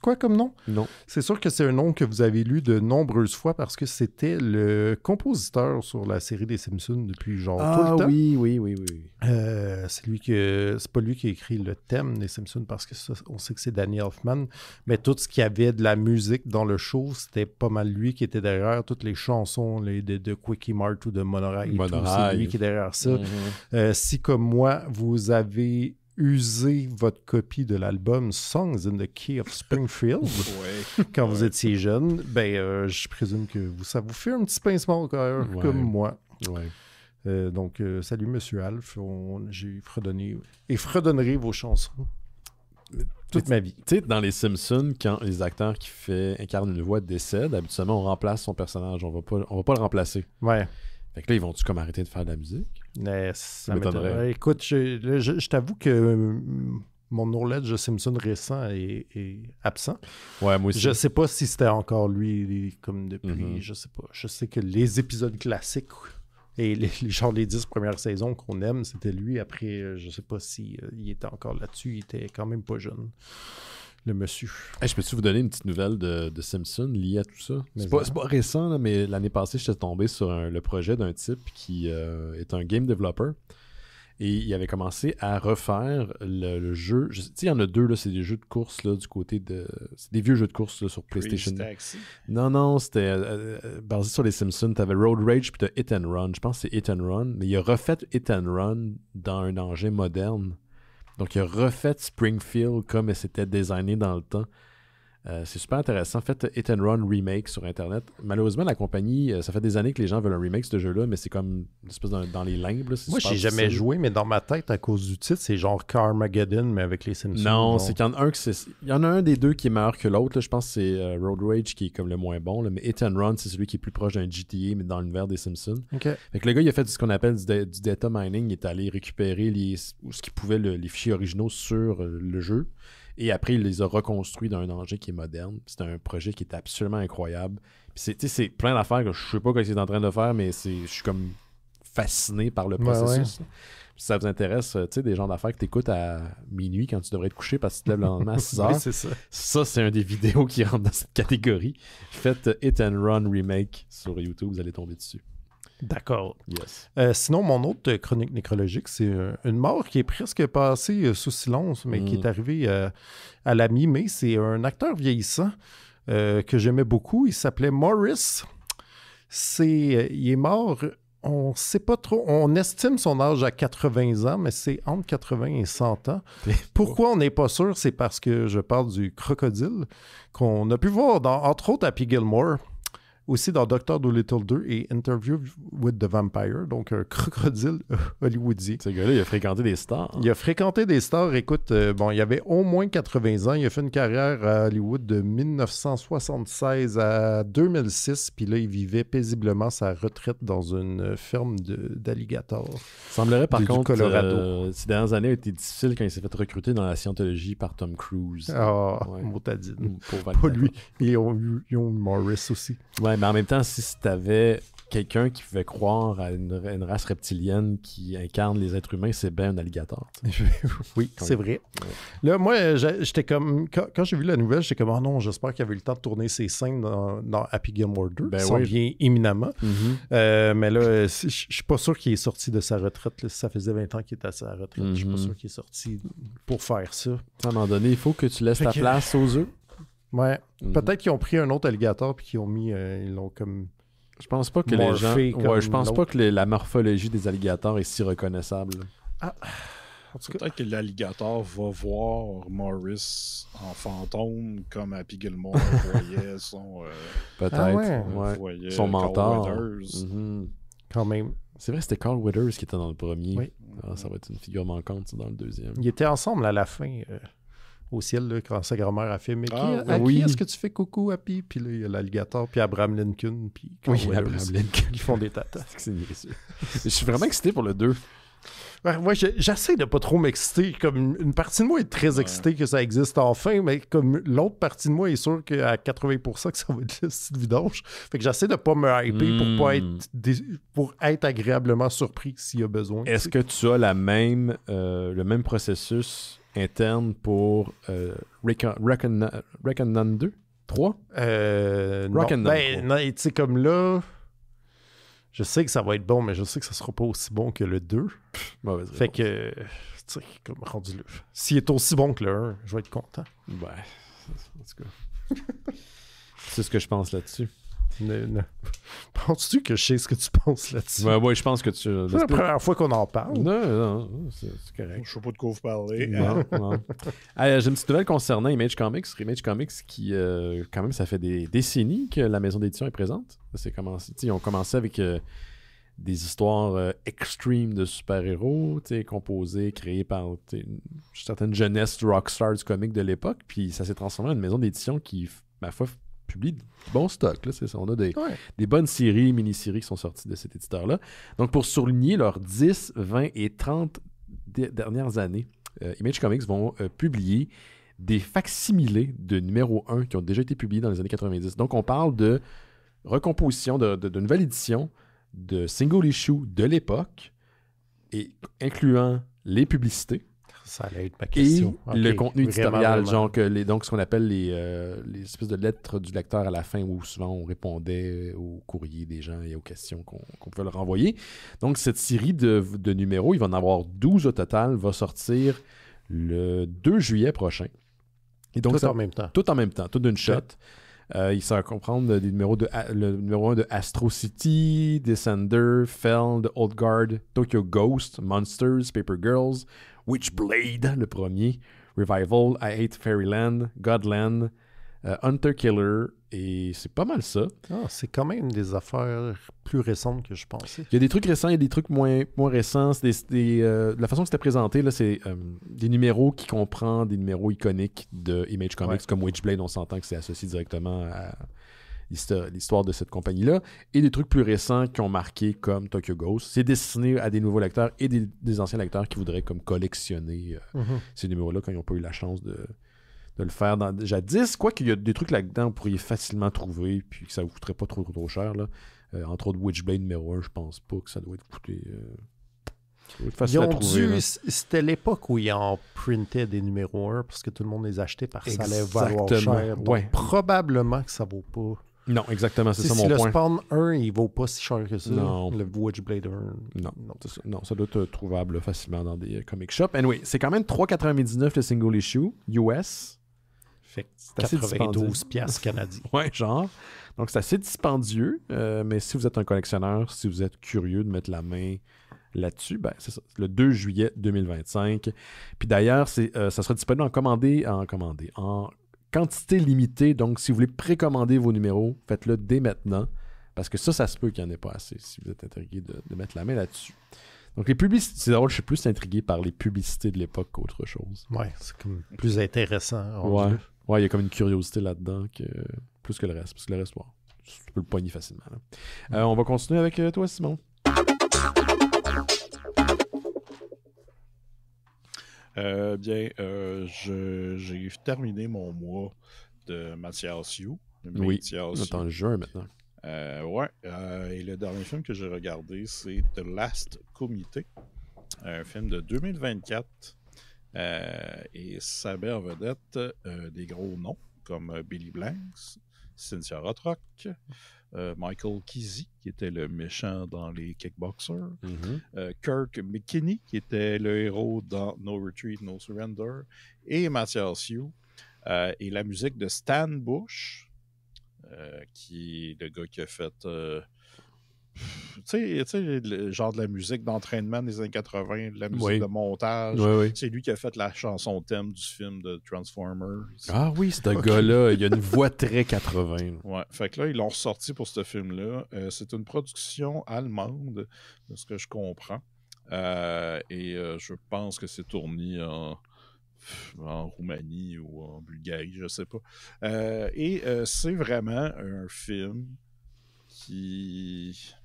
quoi comme nom? Non. C'est sûr que c'est un nom que vous avez lu de nombreuses fois parce que c'était le compositeur sur la série des Simpsons depuis tout le temps. Oui. C'est pas lui qui a écrit le thème des Simpsons parce que ça, on sait que c'est Danny Elfman. Mais tout ce qu'il y avait de la musique dans le show, c'était pas mal lui qui était derrière. Toutes les chansons de Quickie Mart ou de Monorail et tout, c'est lui qui est derrière ça. Mm-hmm. Si comme moi, vous avez usé votre copie de l'album Songs in the Key of Springfield quand vous étiez jeune, je présume que ça vous fait un petit pincement au cœur comme moi. Ouais. Donc, salut Monsieur Alf, j'ai fredonné et fredonnerai vos chansons toute ma vie. Tu sais, dans les Simpsons, quand les acteurs qui incarnent une voix décèdent, habituellement on remplace son personnage, on va pas le remplacer. Ouais. Fait que là, ils vont-tu comme arrêter de faire de la musique? Mais ça m'étonnerait. m'étonnerait. Écoute, je t'avoue que mon knowledge de Simpson récent est absent. Ouais, moi aussi. Je sais pas si c'était encore lui comme depuis, je sais pas. Je sais que les épisodes classiques et genre les 10 premières saisons qu'on aime, c'était lui. Après, je sais pas si il était encore là-dessus. Il était quand même pas jeune, le monsieur. Hey, je peux-tu vous donner une petite nouvelle de Simpson liée à tout ça? Mais C'est pas récent, là, mais l'année passée, j'étais tombé sur le projet d'un type qui est un game developer. Et il avait commencé à refaire le jeu. Tu sais, il y en a deux, là, c'est des jeux de course là, du côté de. C'est des vieux jeux de course là, sur PlayStation. Taxi. Non, c'était basé sur les Simpsons. T'avais Road Rage puis t'as Hit and Run. Je pense que c'est Hit and Run. Mais il a refait Hit and Run dans un engin moderne. Donc, il a refait Springfield comme c'était designé dans le temps. C'est super intéressant. Faites Hit and Run Remake sur Internet. Malheureusement, la compagnie, ça fait des années que les gens veulent un remake de ce jeu-là, mais c'est comme une espèce dans les limbes. Là, moi, j'ai jamais joué, mais dans ma tête, à cause du titre, c'est genre Carmageddon, mais avec les Simpsons. Non, genre. c'est qu'il y en a un il y en a un des deux qui est meilleur que l'autre. Là. Je pense que c'est Road Rage qui est comme le moins bon. Là. Mais Hit and Run, c'est celui qui est plus proche d'un GTA, mais dans l'univers des Simpsons. OK. Fait que le gars, il a fait ce qu'on appelle du data mining. Il est allé récupérer ce qu'il pouvait, les fichiers originaux sur le jeu. Et après, il les a reconstruits dans un engin qui est moderne. C'est un projet qui est absolument incroyable. Puis c'est plein d'affaires que je sais pas ce qu'il est en train de faire, mais je suis comme fasciné par le processus. Ouais. Si ça vous intéresse, tu sais, des genres d'affaires que tu écoutes à minuit quand tu devrais te coucher parce que tu te lèves le lendemain à 6 heures. Oui, c'est ça. Ça, c'est un des vidéos qui rentre dans cette catégorie. Faites Hit and Run Remake sur YouTube, vous allez tomber dessus. D'accord. Yes. Sinon, mon autre chronique nécrologique, c'est une mort qui est presque passée sous silence, mais qui est arrivée à la mi-mai. C'est un acteur vieillissant que j'aimais beaucoup. Il s'appelait Morris. Il est mort, on ne sait pas trop. On estime son âge à 80 ans, mais c'est entre 80 et 100 ans. Pourquoi on n'est pas sûr? C'est parce que je parle du crocodile qu'on a pu voir, entre autres, Happy Gilmore. Aussi dans Dr. Dolittle 2 et Interview with the Vampire, donc un crocodile hollywoodien. Ce gars-là, il a fréquenté des stars. Il a fréquenté des stars. Écoute, il avait au moins 80 ans. Il a fait une carrière à Hollywood de 1976 à 2006. Puis là, il vivait paisiblement sa retraite dans une ferme d'alligators. Il semblerait par contre Colorado. Ces dernières années ont été difficiles quand il s'est fait recruter dans la scientologie par Tom Cruise. Ah, motadine. Pas lui. Ils ont eu Morris aussi. Ouais, mais en même temps, si tu avais quelqu'un qui pouvait croire à une race reptilienne qui incarne les êtres humains, c'est bien un alligator. Oui, c'est vrai. Ouais. Là, moi, j'étais comme... Quand j'ai vu la nouvelle, j'étais comme, oh non, j'espère qu'il avait eu le temps de tourner ses scènes dans Happy Gilmore 2. Ben ça s'en vient éminemment. Mais là, je suis pas sûr qu'il est sorti de sa retraite. Là. Ça faisait 20 ans qu'il était à sa retraite. Je suis pas sûr qu'il est sorti pour faire ça. À un moment donné, il faut que tu laisses ta place aux œufs. Ouais. Peut-être qu'ils ont pris un autre alligator puis qu'ils ont mis... ils l'ont comme... Je pense pas que les gens... Ouais, je pense pas que la morphologie des alligators est si reconnaissable. Ah. Peut-être que l'alligator va voir Morris en fantôme comme Happy Gilmore voyait son... Peut-être. Voyait son mentor. Quand même. C'est vrai, c'était Carl Weathers qui était dans le premier. Oui. Ça va être une figure manquante dans le deuxième. Ils étaient ensemble à la fin... au ciel, là, quand sa grand-mère a fait « Mais qui est-ce que tu fais coucou, Happy? » Puis là, il y a l'alligator, puis Abraham Lincoln, puis Abraham Lincoln. Ils font des tatas. Je suis vraiment excité pour le 2. Ouais, j'essaie de pas trop m'exciter. Comme une partie de moi est très excitée que ça existe enfin, mais comme l'autre partie de moi est sûre qu'à 80% que ça va être le style vidange. Fait que j'essaie de pas me hyper pour être agréablement surpris s'il y a besoin. Est-ce que tu as le même processus interne pour Reckonon 2? 3? Non, tu sais, comme là, je sais que ça va être bon, mais je sais que ça sera pas aussi bon que le 2. Fait que, tu sais, comme rendu là. S'il est aussi bon que le 1, je vais être content. Ouais, en tout cas. C'est ce que je pense là-dessus. Penses-tu que je sais ce que tu penses là-dessus? Ouais, je pense que tu... C'est la première fois qu'on en parle. Non, c'est correct. Je sais pas de quoi vous parlez. Non. J'ai une petite nouvelle concernant Image Comics. Image Comics qui, quand même, ça fait des décennies que la maison d'édition est présente. Ils ont commencé avec des histoires extrêmes de super-héros, composées, créées par une certaine jeunesse rockstar du comic de l'époque. Puis ça s'est transformé en une maison d'édition qui, ma foi, publie du bon stock. Là, c'est ça. On a des bonnes séries, mini-séries qui sont sorties de cet éditeur-là. Donc, pour souligner leurs 10, 20 et 30 dernières années, Image Comics vont publier des facsimilés de numéro 1 qui ont déjà été publiés dans les années 90. Donc, on parle de recomposition, de nouvelle édition, de single issue de l'époque, et incluant les publicités. Ça allait être ma question. Et le contenu éditorial, genre donc ce qu'on appelle les espèces de lettres du lecteur à la fin où souvent on répondait aux courriers des gens et aux questions qu'on pouvait leur envoyer. Donc cette série de numéros, il va en avoir 12 au total, va sortir le 2 juillet prochain. Et donc, en même temps. Tout en même temps, tout d'une shot. Ça va comprendre des numéros le numéro 1 de Astro City, Descender, Fell, The Old Guard, Tokyo Ghost, Monsters, Paper Girls, Witchblade, le premier, Revival, I Hate Fairyland, Godland, Hunter Killer, et c'est pas mal ça. C'est quand même des affaires plus récentes que je pensais. Il y a des trucs récents, il y a des trucs moins récents. La façon que c'était présenté, là, c'est des numéros qui comprennent des numéros iconiques de Image Comics, comme Witchblade, on s'entend que c'est associé directement à l'histoire de cette compagnie-là, et des trucs plus récents qui ont marqué comme Tokyo Ghost. C'est destiné à des nouveaux lecteurs et des anciens lecteurs qui voudraient comme collectionner ces numéros-là quand ils n'ont pas eu la chance de le faire jadis. Quoi qu'il y a des trucs là-dedans que vous pourriez facilement trouver, puis que ça ne vous coûterait pas trop cher. Là. Entre autres, Witchblade numéro 1, je pense pas que ça doit être coûté... facile à trouver. C'était l'époque où ils en printaient des numéros 1 parce que tout le monde les achetait parce que ça allait valoir cher. Donc, probablement que ça vaut pas... Non, exactement, c'est ça mon point. Si le Spawn 1, il vaut pas si cher que ça, non. le Witchblade 1... Non, ça doit être trouvable facilement dans des comic shops. Anyway, c'est quand même $3,99 le single issue, US. Fait que 92 piastres canadiens. Ouais, genre. Donc, c'est assez dispendieux, mais si vous êtes un collectionneur, si vous êtes curieux de mettre la main là-dessus, ben c'est ça, le 2 juillet 2025. Puis d'ailleurs, ça sera disponible en quantité limitée. Donc, si vous voulez précommander vos numéros, faites-le dès maintenant. Parce que ça se peut qu'il n'y en ait pas assez si vous êtes intrigué de mettre la main là-dessus. Donc, les publicités, c'est drôle, je suis plus intrigué par les publicités de l'époque qu'autre chose. Ouais, c'est comme plus intéressant. Ouais, il y a comme une curiosité là-dedans plus que le reste. Parce que le reste, tu peux le poigner facilement. On va continuer avec toi, Simon. J'ai terminé mon mois de Mathias Yu. Oui, on est en juin maintenant. Et le dernier film que j'ai regardé, c'est The Last Comité, un film de 2024. Et ça met en vedette des gros noms comme Billy Blanks, Cynthia Rothrock, Michael Kesey, qui était le méchant dans les Kickboxers, Kirk McKinney, qui était le héros dans No Retreat, No Surrender, et Mathias Yu, et la musique de Stan Bush, qui est le gars qui a fait... tu sais, le genre de la musique d'entraînement des années 80, de la musique de montage. Oui. C'est lui qui a fait la chanson thème du film de Transformers. Ah oui, ce gars-là, il a une voix très 80. Ouais, fait que là, ils l'ont ressorti pour ce film-là. C'est une production allemande, de ce que je comprends. Je pense que c'est tourné en Roumanie ou en Bulgarie, je sais pas. C'est vraiment un film qui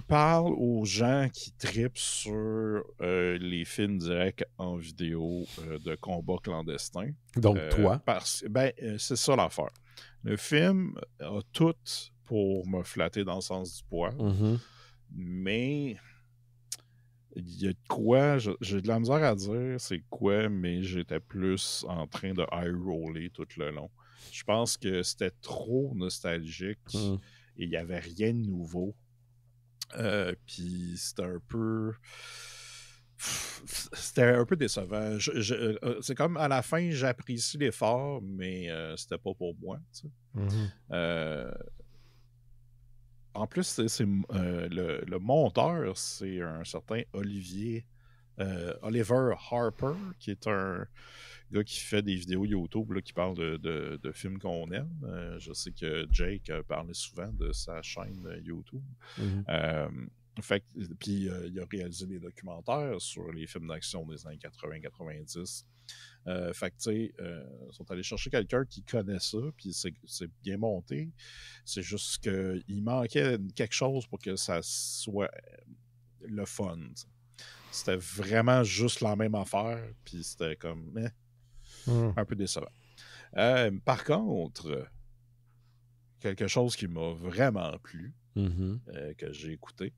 parle aux gens qui tripent sur les films directs en vidéo de combat clandestin. Donc toi? C'est ça l'affaire. Le film a tout pour me flatter dans le sens du poil, mais il y a de quoi, j'ai de la misère à dire c'est quoi, mais j'étais plus en train de eye-roller tout le long. Je pense que c'était trop nostalgique et il n'y avait rien de nouveau. Puis c'était un peu décevant. C'est comme à la fin, j'apprécie l'effort, mais c'était pas pour moi. Tu sais. En plus, le monteur, c'est un certain Oliver Harper, qui est un gars qui fait des vidéos YouTube là, qui parle de films qu'on aime. Je sais que Jake a parlé souvent de sa chaîne YouTube. Puis il a réalisé des documentaires sur les films d'action des années 80-90. Fait que, tu sais, ils sont allés chercher quelqu'un qui connaît ça, puis c'est bien monté. C'est juste qu'il manquait quelque chose pour que ça soit le fun. T'sais. C'était vraiment juste la même affaire, puis c'était comme un peu décevant. Par contre, quelque chose qui m'a vraiment plu, que j'ai écouté,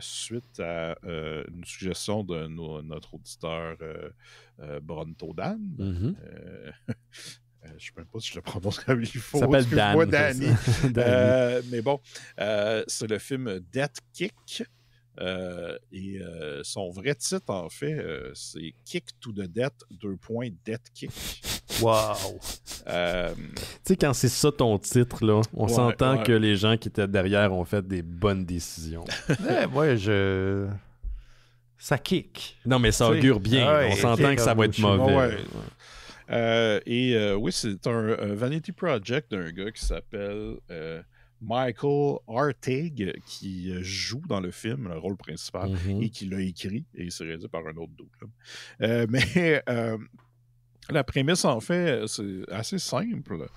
suite à une suggestion de notre auditeur Bronto Dan. Je ne sais même pas si je le prononce comme il faut. Ça s'appelle Dan. Danny. Mais bon, c'est le film Death Kick. Et son vrai titre, en fait, c'est Kick to the Death, Death Kick. Wow! Tu sais, quand c'est ça ton titre, là, on s'entend que les gens qui étaient derrière ont fait des bonnes décisions. Ça kick. Non, mais ça augure bien. On s'entend que ça va être mauvais. Oui, c'est un Vanity Project d'un gars qui s'appelle Michael Artig, qui joue dans le film le rôle principal et qui l'a écrit, et c'est réalisé par un autre dude. Mais la prémisse, en fait, c'est assez simple,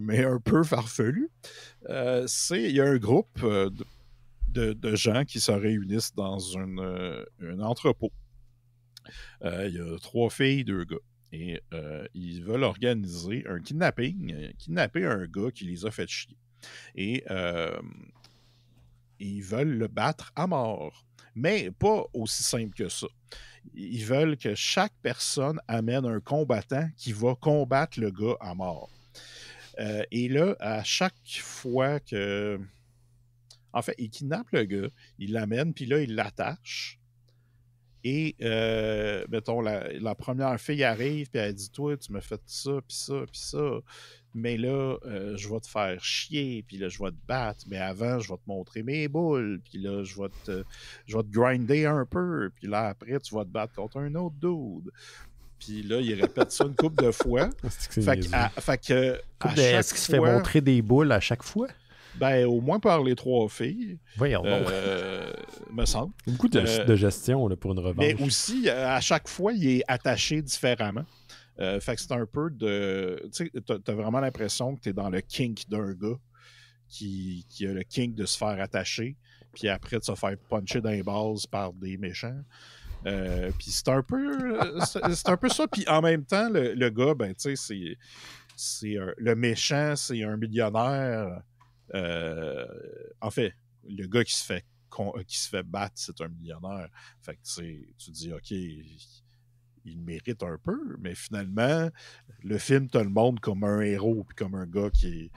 mais un peu farfelu. Il y a un groupe de gens qui se réunissent dans un entrepôt. Il y a 3 filles, 2 gars. Et ils veulent organiser un kidnapping, kidnapper un gars qui les a fait chier. Et ils veulent le battre à mort. Mais pas aussi simple que ça. Ils veulent que chaque personne amène un combattant qui va combattre le gars à mort. Et là, à chaque fois que... En fait, ils kidnappent le gars, ils l'amènent, puis là, ils l'attachent. Et, mettons, la première fille arrive, puis elle dit « Toi, tu m'as fait ça, puis ça, puis ça. Mais là, je vais te faire chier, puis là, je vais te battre. Mais avant, je vais te montrer mes boules, puis là, je vais te grinder un peu. Puis là, après, tu vas te battre contre un autre dude. » Puis là, il répète ça une couple de fois. Est-ce qu'il se fait montrer des boules à chaque fois? Ben, au moins par les 3 filles. Voyons donc. Me semble. Beaucoup de gestion là, pour une revanche. Mais aussi, à chaque fois, il est attaché différemment. Fait que c'est un peu de... Tu sais, t'as vraiment l'impression que t'es dans le kink d'un gars qui a le kink de se faire attacher, puis après de se faire puncher dans les bases par des méchants. Puis c'est un peu ça. Puis en même temps, le gars, ben, tu sais, le méchant, c'est un millionnaire. En fait, le gars qui se fait battre, c'est un millionnaire. Fait que tu dis, OK, il mérite un peu, mais finalement, le film te le montre comme un héros puis comme un gars qui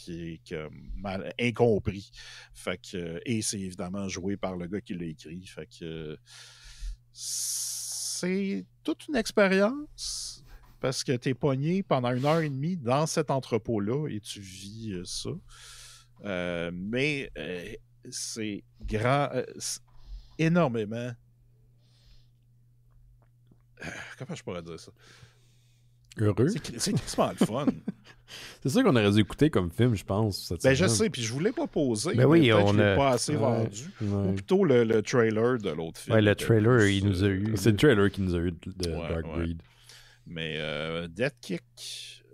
est mal incompris. Fait que, et c'est évidemment joué par le gars qui l'a écrit. Fait que c'est toute une expérience parce que t'es pogné pendant 1h30 dans cet entrepôt-là et tu vis ça. Mais c'est grand, c'est énormément. Comment je pourrais dire ça? Heureux? C'est quasiment le fun. C'est ça qu'on aurait dû écouter comme film, je pense. Je sais, puis je voulais pas poser, mais oui, peut-être que je l'ai pas assez vendu. Ou plutôt le trailer de l'autre film. Ouais, le trailer, il nous a eu. C'est le trailer qui nous a eu de Dark Breed. Mais Death Kick,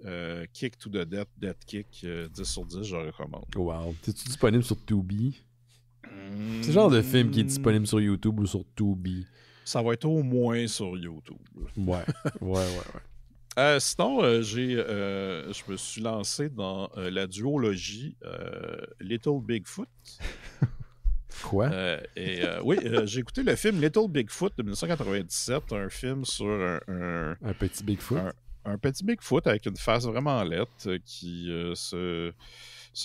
Kick to the Death Kick, 10 sur 10, je recommande. Wow. C'est-tu disponible sur Tubi? C'est le genre de film qui est disponible sur YouTube ou sur Tubi. Ça va être au moins sur YouTube. Ouais. Sinon, je me suis lancé dans la duologie Little Bigfoot. Quoi? Oui, j'ai écouté le film Little Bigfoot de 1997, un film sur un petit Bigfoot. Un petit Bigfoot avec une face vraiment laite qui se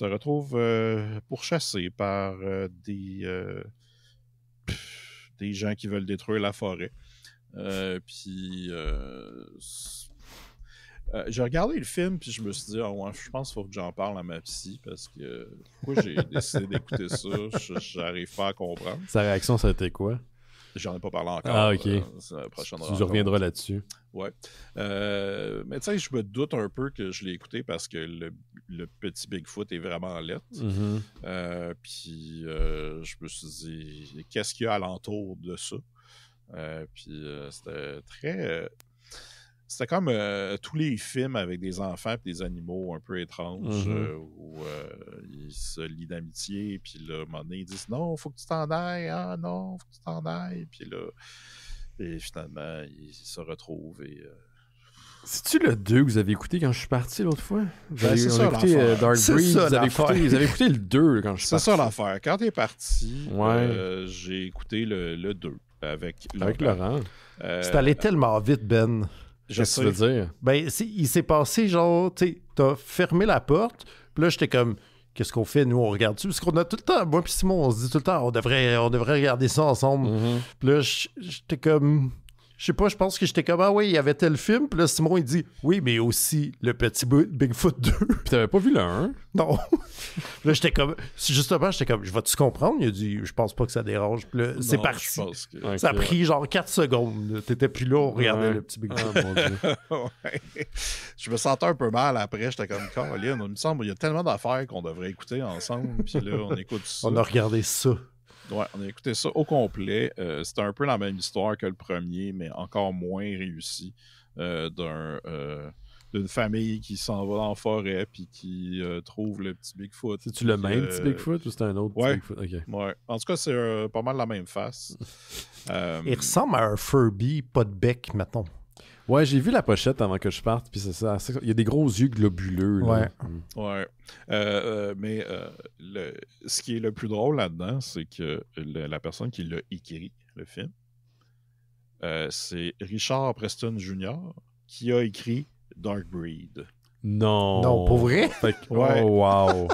retrouve pourchassé par des gens qui veulent détruire la forêt. Puis j'ai regardé le film puis je me suis dit je pense qu'il faut que j'en parle à ma psy parce que pourquoi j'ai décidé d'écouter ça, j'arrive pas à comprendre. Sa réaction, ça a été quoi? J'en ai pas parlé encore. Ah, ok. Tu reviendras là-dessus. Ouais. Mais tu sais, je me doute un peu que je l'ai écouté parce que le petit Bigfoot est vraiment laid. Puis je me suis dit, qu'est-ce qu'il y a alentour de ça? Puis c'était très... C'était comme tous les films avec des enfants et des animaux un peu étranges où ils se lient d'amitié, puis là, à un moment donné, ils disent non, faut que tu t'en ailles, ah non, faut que tu t'en ailles, puis là, et finalement, ils se retrouvent et. C'est-tu le 2 que vous avez écouté quand je suis parti l'autre fois? C'est on ça, a écouté Dark C'est Breed, ça, vous avez écouté le 2 quand je suis C'est parti. ça l'affaire. Quand t'es parti, Ouais. j'ai écouté le 2 avec Laurent. C'est allé tellement vite, Ben. Qu'est-ce que tu veux dire? Ben, il s'est passé genre, tu sais, t'as fermé la porte, puis là, j'étais comme, qu'est-ce qu'on fait, nous, on regarde-tu? Parce qu'on a tout le temps, moi puis Simon, on se dit tout le temps, on devrait regarder ça ensemble. Puis là, j'étais comme... Je sais pas, je pense que j'étais comme, ah oui, il y avait tel film. Puis là, Simon, il dit, oui, mais aussi le petit Bigfoot 2. Puis t'avais pas vu le 1? Non. Là, j'étais comme, justement, je vais-tu comprendre? Il a dit, je pense pas que ça dérange. Puis là, c'est parti. Ça a pris genre 4 secondes. T'étais plus là, on regardait le petit Bigfoot. Ah, mon Dieu. Ouais. Je me sentais un peu mal après. J'étais comme, Colin, il me semble, il y a tellement d'affaires qu'on devrait écouter ensemble. Puis là, on écoute ça. On a regardé ça. Ouais, on a écouté ça au complet. C'était un peu la même histoire que le premier, mais encore moins réussi. D'une famille qui s'en va dans la forêt puis qui trouve le petit Bigfoot. C'est-tu le même petit Bigfoot ou c'est un autre petit Bigfoot? Okay. Ouais. En tout cas, c'est pas mal la même face. Il ressemble à un Furby, pas de bec, mettons. Ouais, j'ai vu la pochette avant que je parte, puis c'est ça. Il y a des gros yeux globuleux. Là. Ouais. Mais ce qui est le plus drôle là-dedans, c'est que la personne qui l'a écrit, le film, c'est Richard Preston Jr., qui a écrit Dark Breed. Non. Non, pour vrai? Ouais. Oh, wow.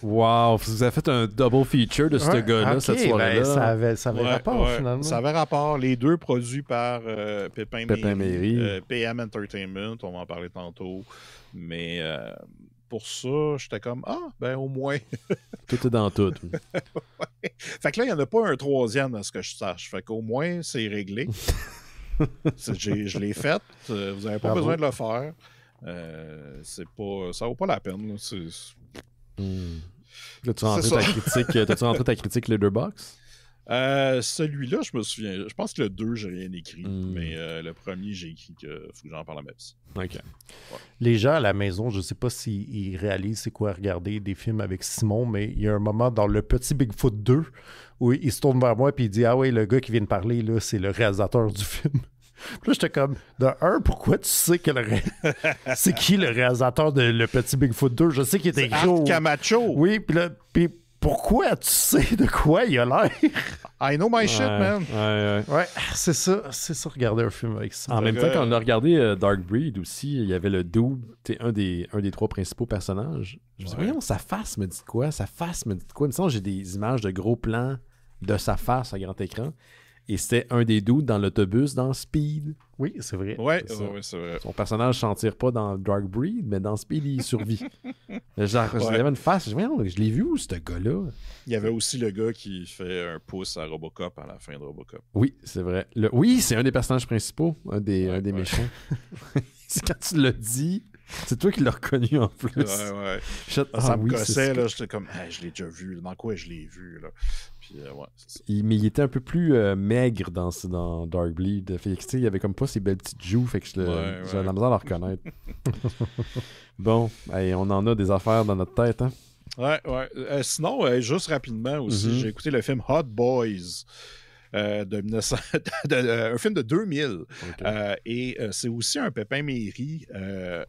Wow. Vous avez fait un double feature de ce gars-là cette soirée-là. Ben, ça avait rapport, finalement. Ça avait rapport. Les deux produits par Pépin Méry. PM Entertainment, on va en parler tantôt. Mais pour ça, j'étais comme, ben au moins. Tout est dans tout. Ouais. Fait que là, il n'y en a pas un troisième à ce que je sache. Fait qu'au moins, c'est réglé. Je l'ai fait. Vous n'avez pas besoin de le faire. Ça vaut pas la peine. Là, T'as-tu rentré ta critique Letterboxd? Celui-là, je me souviens. Je pense que le 2, j'ai rien écrit. Mais le premier, j'ai écrit qu'il faut que j'en parle à ma psy. OK. Ouais. Les gens à la maison, je sais pas s'ils réalisent c'est quoi regarder des films avec Simon, mais il y a un moment dans Le Petit Bigfoot 2 où il se tourne vers moi et il dit, ah oui, le gars qui vient de parler, là, c'est le réalisateur du film. Puis là, j'étais comme, pourquoi tu sais que c'est qui le réalisateur de Le Petit Bigfoot 2? Je sais qu'il était gros. Art Camacho. Oui, puis pourquoi tu sais de quoi il a l'air? I know my shit, man. Ouais, c'est ça, regarder un film avec ça. En même temps, quand on a regardé Dark Breed aussi, il y avait le dude, un des 3 principaux personnages. Je me dis, voyons, sa face me dit de quoi? Il me semble que j'ai des images de gros plans de sa face à grand écran. Et c'était un des dudes dans l'autobus dans Speed. Oui, c'est vrai. Ouais, c'est vrai. Son personnage ne s'en tire pas dans Dark Breed, mais dans Speed, il survit. Genre, il avait une face. Je l'ai vu où, ce gars-là? Il y avait aussi le gars qui fait un pouce à Robocop à la fin de Robocop. Oui, c'est vrai. Oui, c'est un des personnages principaux, un des méchants. C'est quand tu l'as dit, c'est toi qui l'as reconnu en plus. Ouais. Ça me gossait, là. J'étais comme, je l'ai déjà vu. Dans quoi je l'ai vu, là? Puis, c'est ça. Mais il était un peu plus maigre dans Dark Bleed. Fait que, il avait comme pas ses belles petites joues. Fait que j'avais la misère à le reconnaître. Bon, on en a des affaires dans notre tête, hein? Ouais. Sinon, juste rapidement aussi, j'ai écouté le film Hot Boys. Un film de 2000. Okay. Et c'est aussi un Pépin Méry.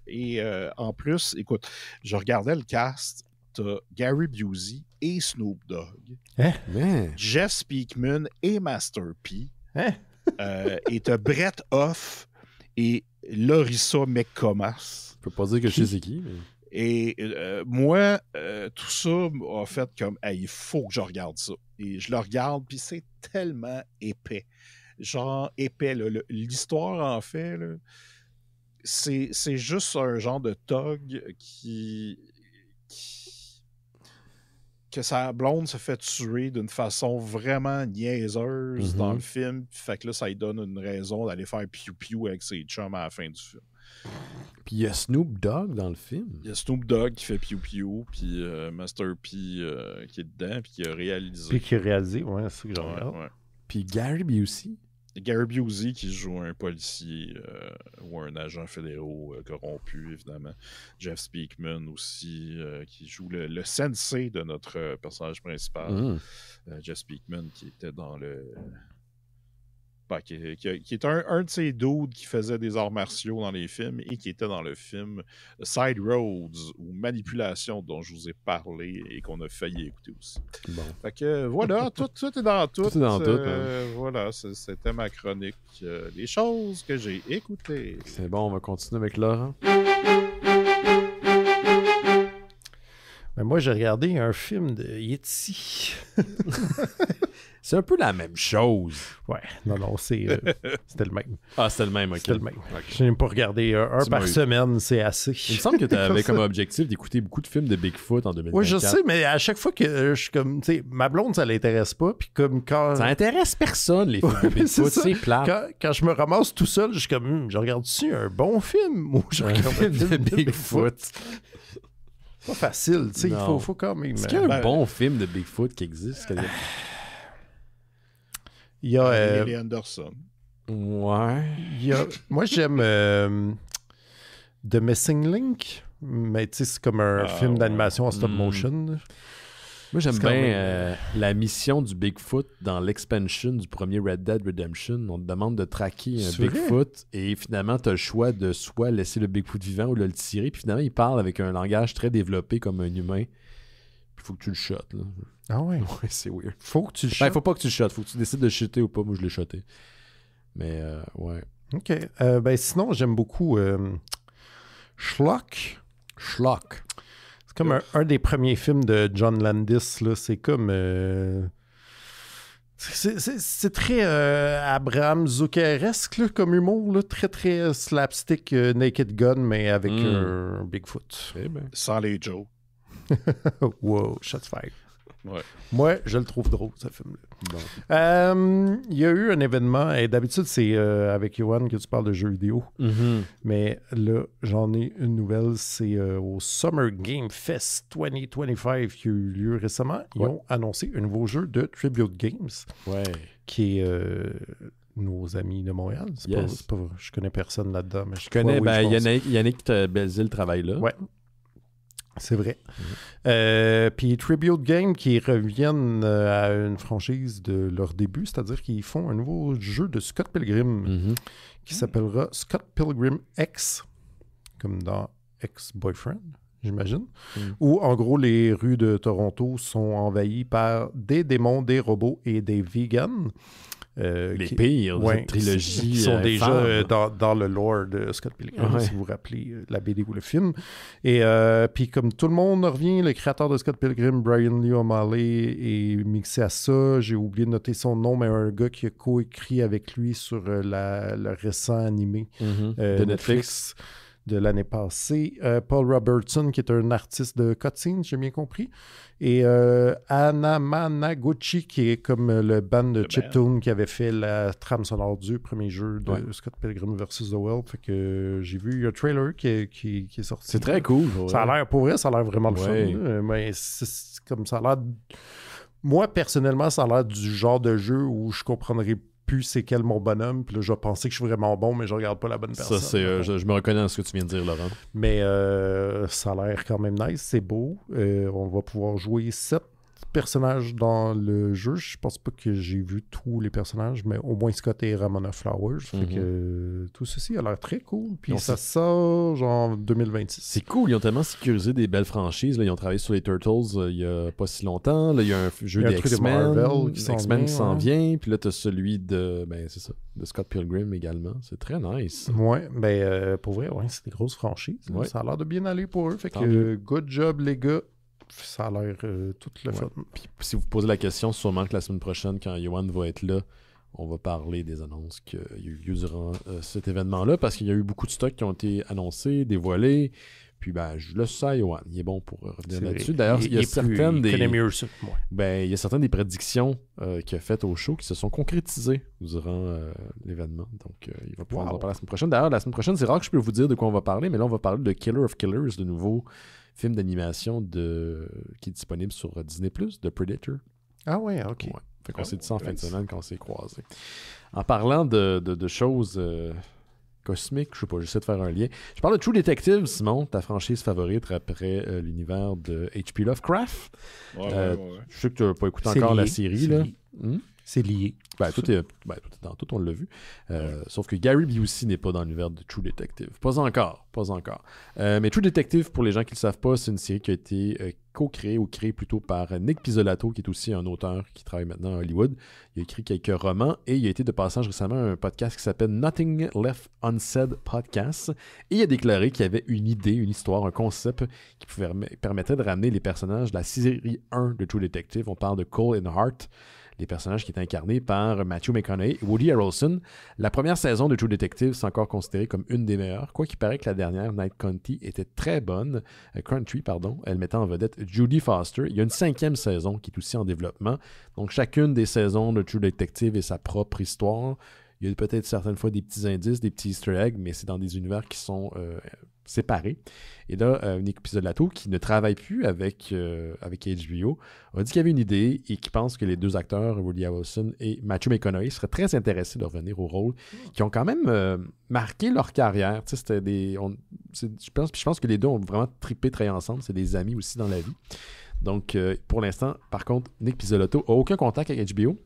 Et en plus, écoute, je regardais le cast. T'as Gary Busey et Snoop Dogg. Jeff Speakman et Master P. Et t'as Brett Hoff et Larissa McComas. Je peux pas dire que je sais c'est qui, mais... Et moi, tout ça a fait comme, il faut que je regarde ça. Et je le regarde, puis c'est tellement épais. Genre épais, là. L'histoire, en fait, là, c'est juste un genre de thug que sa blonde se fait tuer d'une façon vraiment niaiseuse dans le film. Fait que là, ça lui donne une raison d'aller faire piou-piou avec ses chums à la fin du film. Puis il y a Snoop Dogg dans le film. Il y a Snoop Dogg qui fait piou-piou, puis Master P qui est dedans, puis qui a réalisé. Puis qui a réalisé, ouais, c'est ce que j'en regarde. Puis Gary Busey. Gary Busey qui joue un policier ou un agent fédéral corrompu, évidemment. Jeff Speakman aussi, qui joue le sensei de notre personnage principal. Jeff Speakman qui était dans le... qui est un de ces dudes qui faisait des arts martiaux dans les films et qui était dans le film Side Roads ou Manipulation dont je vous ai parlé et qu'on a failli écouter aussi. Bon. Fait que voilà, tout est dans tout. Tout est dans tout. Voilà, c'était ma chronique. Les choses que j'ai écoutées. C'est bon, on va continuer avec Laurent. Mais moi, j'ai regardé un film de Yeti. C'est un peu la même chose. Ouais, non, c'était le même. Ah, c'était le même, ok. C'était le même. Okay. Je n'ai pas regardé un par semaine, c'est assez. Il me semble que tu avais comme objectif d'écouter beaucoup de films de Bigfoot en 2024. Oui, je sais, mais à chaque fois que je suis comme, tu sais, ma blonde, ça l'intéresse pas, puis comme quand... Ça intéresse personne, les films de Bigfoot, c'est plate. Quand je me ramasse tout seul, je suis comme, je regarde-tu un bon film ou je regarde un film de Bigfoot? Pas facile, tu sais, il faut quand même... Est-ce qu'il y a un bon film de Bigfoot qui existe? Il y a... Billy Anderson. Ouais. Moi, j'aime The Missing Link, mais tu sais, c'est comme un film d'animation en stop motion. Moi, j'aime bien la mission du Bigfoot dans l'expansion du premier Red Dead Redemption. On te demande de traquer un Bigfoot et finalement, tu as le choix de soit laisser le Bigfoot vivant ou de le tirer. Puis finalement, il parle avec un langage très développé comme un humain. Il faut que tu le shottes. Là. Ah ouais? Ouais, c'est weird. Faut que tu le shottes. Faut pas que tu le shottes. Faut que tu décides de shotter ou pas. Moi, je l'ai shoté. Mais, ouais. OK. Sinon, j'aime beaucoup Schlock. C'est comme un des premiers films de John Landis. Là. C'est comme... C'est très Abraham Zuckeresque comme humour. Là. Très, très slapstick Naked Gun, mais avec un Bigfoot. Eh ben. Sans les jokes. Wow, shots fired. Ouais. Moi, je le trouve drôle, ce film-là. Bon. Il y a eu un événement, et d'habitude, c'est avec Yoann que tu parles de jeux vidéo. Mm-hmm. Mais là, j'en ai une nouvelle. C'est au Summer Game Fest 2025 qui a eu lieu récemment. Ils ont annoncé un nouveau jeu de Tribute Games. Ouais. Qui est nos amis de Montréal. C'est pas, je connais personne là-dedans. Mais je connais, Yannick Belzile travaille là. Ouais. C'est vrai. Puis Tribute Game qui reviennent à une franchise de leur début, c'est-à-dire qu'ils font un nouveau jeu de Scott Pilgrim qui s'appellera Scott Pilgrim X, comme dans Ex-Boyfriend, j'imagine. Où, en gros, les rues de Toronto sont envahies par des démons, des robots et des vegans. Les pires de cette trilogie. Qui sont déjà dans le lore de Scott Pilgrim, si vous vous rappelez la BD ou le film. Et puis comme tout le monde revient, le créateur de Scott Pilgrim, Brian Lee O'Malley, est mixé à ça. J'ai oublié de noter son nom, mais un gars qui a coécrit avec lui sur le récent animé de Netflix de l'année passée. Paul Robertson, qui est un artiste de cutscenes, j'ai bien compris. Et Anna Managuchi, qui est comme le band de Chiptune qui avait fait la trame sonore du premier jeu de Scott Pilgrim vs. The World. Fait que j'ai vu un trailer qui est sorti. C'est très cool. Ça a l'air, pour vrai, ça a l'air vraiment le fun. Mais c'est comme ça a l'air... Moi, personnellement, ça a l'air du genre de jeu où je comprendrais plus c'est quel mon bonhomme, puis là je vais penser que je suis vraiment bon, mais je regarde pas la bonne personne. Ça, c'est, je me reconnais dans ce que tu viens de dire, Laurent. Mais ça a l'air quand même nice, c'est beau. On va pouvoir jouer 7 personnages dans le jeu. Je pense pas que j'ai vu tous les personnages, mais au moins Scott et Ramona Flowers. Fait que tout ceci a l'air très cool. Puis ça sort genre 2026. C'est cool, ils ont tellement sécurisé des belles franchises. Là, ils ont travaillé sur les Turtles il y a pas si longtemps. Là, il y a un jeu des X-Men qui s'en vient. Puis là, tu as celui de Scott Pilgrim également. C'est très nice. Ouais, pour vrai, c'est des grosses franchises. Ça a l'air de bien aller pour eux. Fait que good job, les gars. Ça a l'air tout le fun. Puis, si vous posez la question, sûrement que la semaine prochaine, quand Yoann va être là, on va parler des annonces qu'il y a eu lieu durant cet événement-là, parce qu'il y a eu beaucoup de stocks qui ont été annoncés, dévoilés. Puis, je le sais, Yoann, il est bon pour revenir là-dessus. D'ailleurs, il y a certaines des... il y a certaines des prédictions qu'il a faites au show qui se sont concrétisées durant l'événement. Donc, il va pouvoir en parler la semaine prochaine. D'ailleurs, la semaine prochaine, c'est rare que je peux vous dire de quoi on va parler, mais là, on va parler de Killer of Killers, le nouveau film d'animation qui est disponible sur Disney+, de Predator. Ah ouais, OK. Ouais. Fait qu'on s'est dit ça en fin de semaine quand on s'est croisés. En parlant de choses cosmiques, je sais pas, j'essaie de faire un lien. Je parle de True Detective, Simon, ta franchise favorite après l'univers de H.P. Lovecraft. Ouais. Je sais que tu n'as pas écouté encore la série, là. C'est lié. Tout est dans tout, on l'a vu. Sauf que Gary Busey n'est pas dans l'univers de True Detective. Pas encore. Mais True Detective, pour les gens qui ne le savent pas, c'est une série qui a été co-créée ou créée plutôt par Nick Pizzolatto, qui est aussi un auteur qui travaille maintenant à Hollywood. Il a écrit quelques romans et il a été de passage récemment à un podcast qui s'appelle Nothing Left Unsaid Podcast. Et il a déclaré qu'il y avait une idée, une histoire, un concept qui permettait de ramener les personnages de la série 1 de True Detective. On parle de Cole and Hart, les personnages qui étaient incarnés par Matthew McConaughey et Woody Harrelson. La première saison de True Detective, c'est encore considéré comme une des meilleures, quoi qu'il paraît que la dernière, Night Country, était très bonne. Elle mettait en vedette Jodie Foster. Il y a une 5e saison qui est aussi en développement. Donc, chacune des saisons de True Detective est sa propre histoire. Il y a peut-être certaines fois des petits indices, des petits easter eggs, mais c'est dans des univers qui sont séparés. Et là, Nick Pizzolatto, qui ne travaille plus avec HBO, a dit qu'il y avait une idée et qu'il pense que les deux acteurs, Woody Harrelson et Matthew McConaughey, seraient très intéressés de revenir au rôle, qui ont quand même marqué leur carrière. Tu sais, je pense que les deux ont vraiment trippé très ensemble. C'est des amis aussi dans la vie. Donc, pour l'instant, par contre, Nick Pizzolatto n'a aucun contact avec HBO.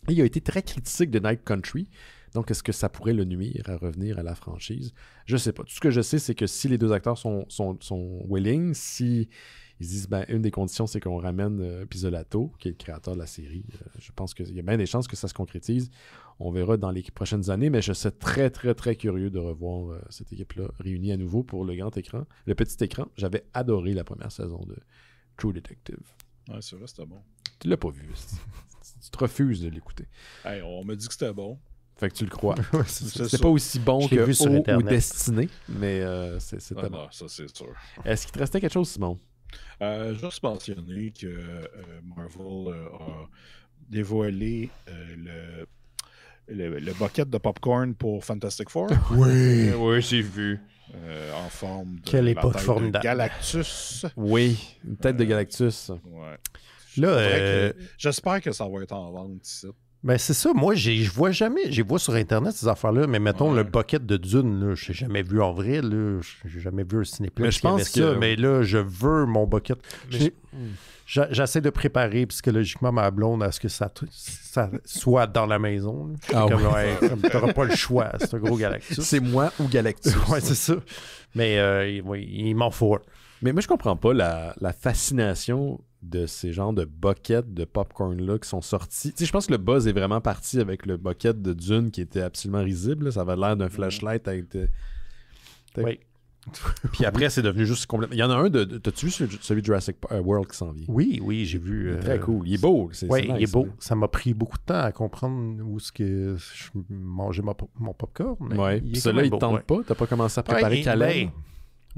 Et il a été très critique de Night Country. Donc, est-ce que ça pourrait le nuire à revenir à la franchise? Je sais pas. Tout ce que je sais, c'est que si les deux acteurs sont willing, si ils disent, une des conditions, c'est qu'on ramène Pizzolatto, qui est le créateur de la série, je pense qu'il y a bien des chances que ça se concrétise. On verra dans les prochaines années, mais je serais très, très, très curieux de revoir cette équipe-là réunie à nouveau pour le grand écran. Le petit écran, j'avais adoré la première saison de True Detective. Ouais, c'est vrai, c'était bon. Tu l'as pas vu. Tu te refuses de l'écouter. Hey, on m'a dit que c'était bon. Fait que tu le crois. c'est pas aussi bon que O ou Destiné, mais c'était bon. Non, ça c'est sûr. Est-ce qu'il te restait quelque chose, Simon? Juste mentionner que Marvel a dévoilé le bucket de popcorn pour Fantastic Four. Oui, j'ai vu. En forme de Quelle époque formidable. Galactus. Oui, une tête de Galactus. Ouais. Là, j'espère que ça va être en vente ici. Ben c'est ça, moi je vois jamais, je vois sur internet ces affaires-là, mais mettons le bucket de Dune, je n'ai jamais vu en vrai, j'ai jamais vu un Cinéplex qui avait ça, mais là je veux mon bucket. J'essaie de préparer psychologiquement ma blonde à ce que ça soit dans la maison. Comme t'auras pas le choix, c'est un gros Galactus. C'est moi ou Galactus. Ouais, c'est ça. Mais il m'en faut un. Mais moi je comprends pas la fascination de ces genres de buckets de popcorn-là qui sont sortis. Tu sais, je pense que le buzz est vraiment parti avec le bucket de Dune qui était absolument risible. Là. Ça avait l'air d'un flashlight avec... Oui. Puis après, c'est devenu juste complètement... Il y en a un t'as-tu vu celui de Jurassic World qui s'en vient? Oui, j'ai vu. Très cool. Il est beau. Oui, nice, il est beau. Ça m'a pris beaucoup de temps à comprendre où est-ce que je mangeais mon popcorn. Oui, puis celui-là, il ne tente pas. T'as pas commencé à préparer Calais?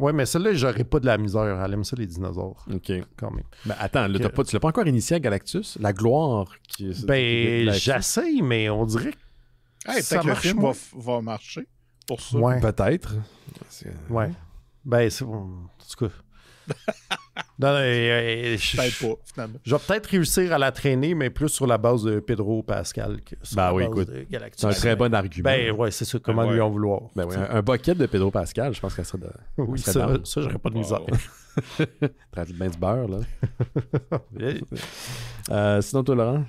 Oui, mais celle-là, j'aurais pas de la misère. Elle aime ça, les dinosaures. OK. Quand même. Ben attends, là, tu l'as pas encore initié à Galactus? La gloire qui est... j'essaye, mais on dirait que ça marche. Le film va marcher pour ça. Ouais. Peut-être. Ouais. Ben, c'est bon. En tout cas... Non, peut-être pas, finalement. Je vais peut-être réussir à la traîner, mais plus sur la base de Pedro Pascal que sur la base écoute, de Galactus. C'est un très bon argument. Ben ouais, c'est ça. Comment lui en vouloir? Ben ouais, un bucket de Pedro Pascal, je pense qu'elle serait de... Oui, ça j'aurais pas de misère. Traite bien du beurre, là. Sinon, toi, Laurent?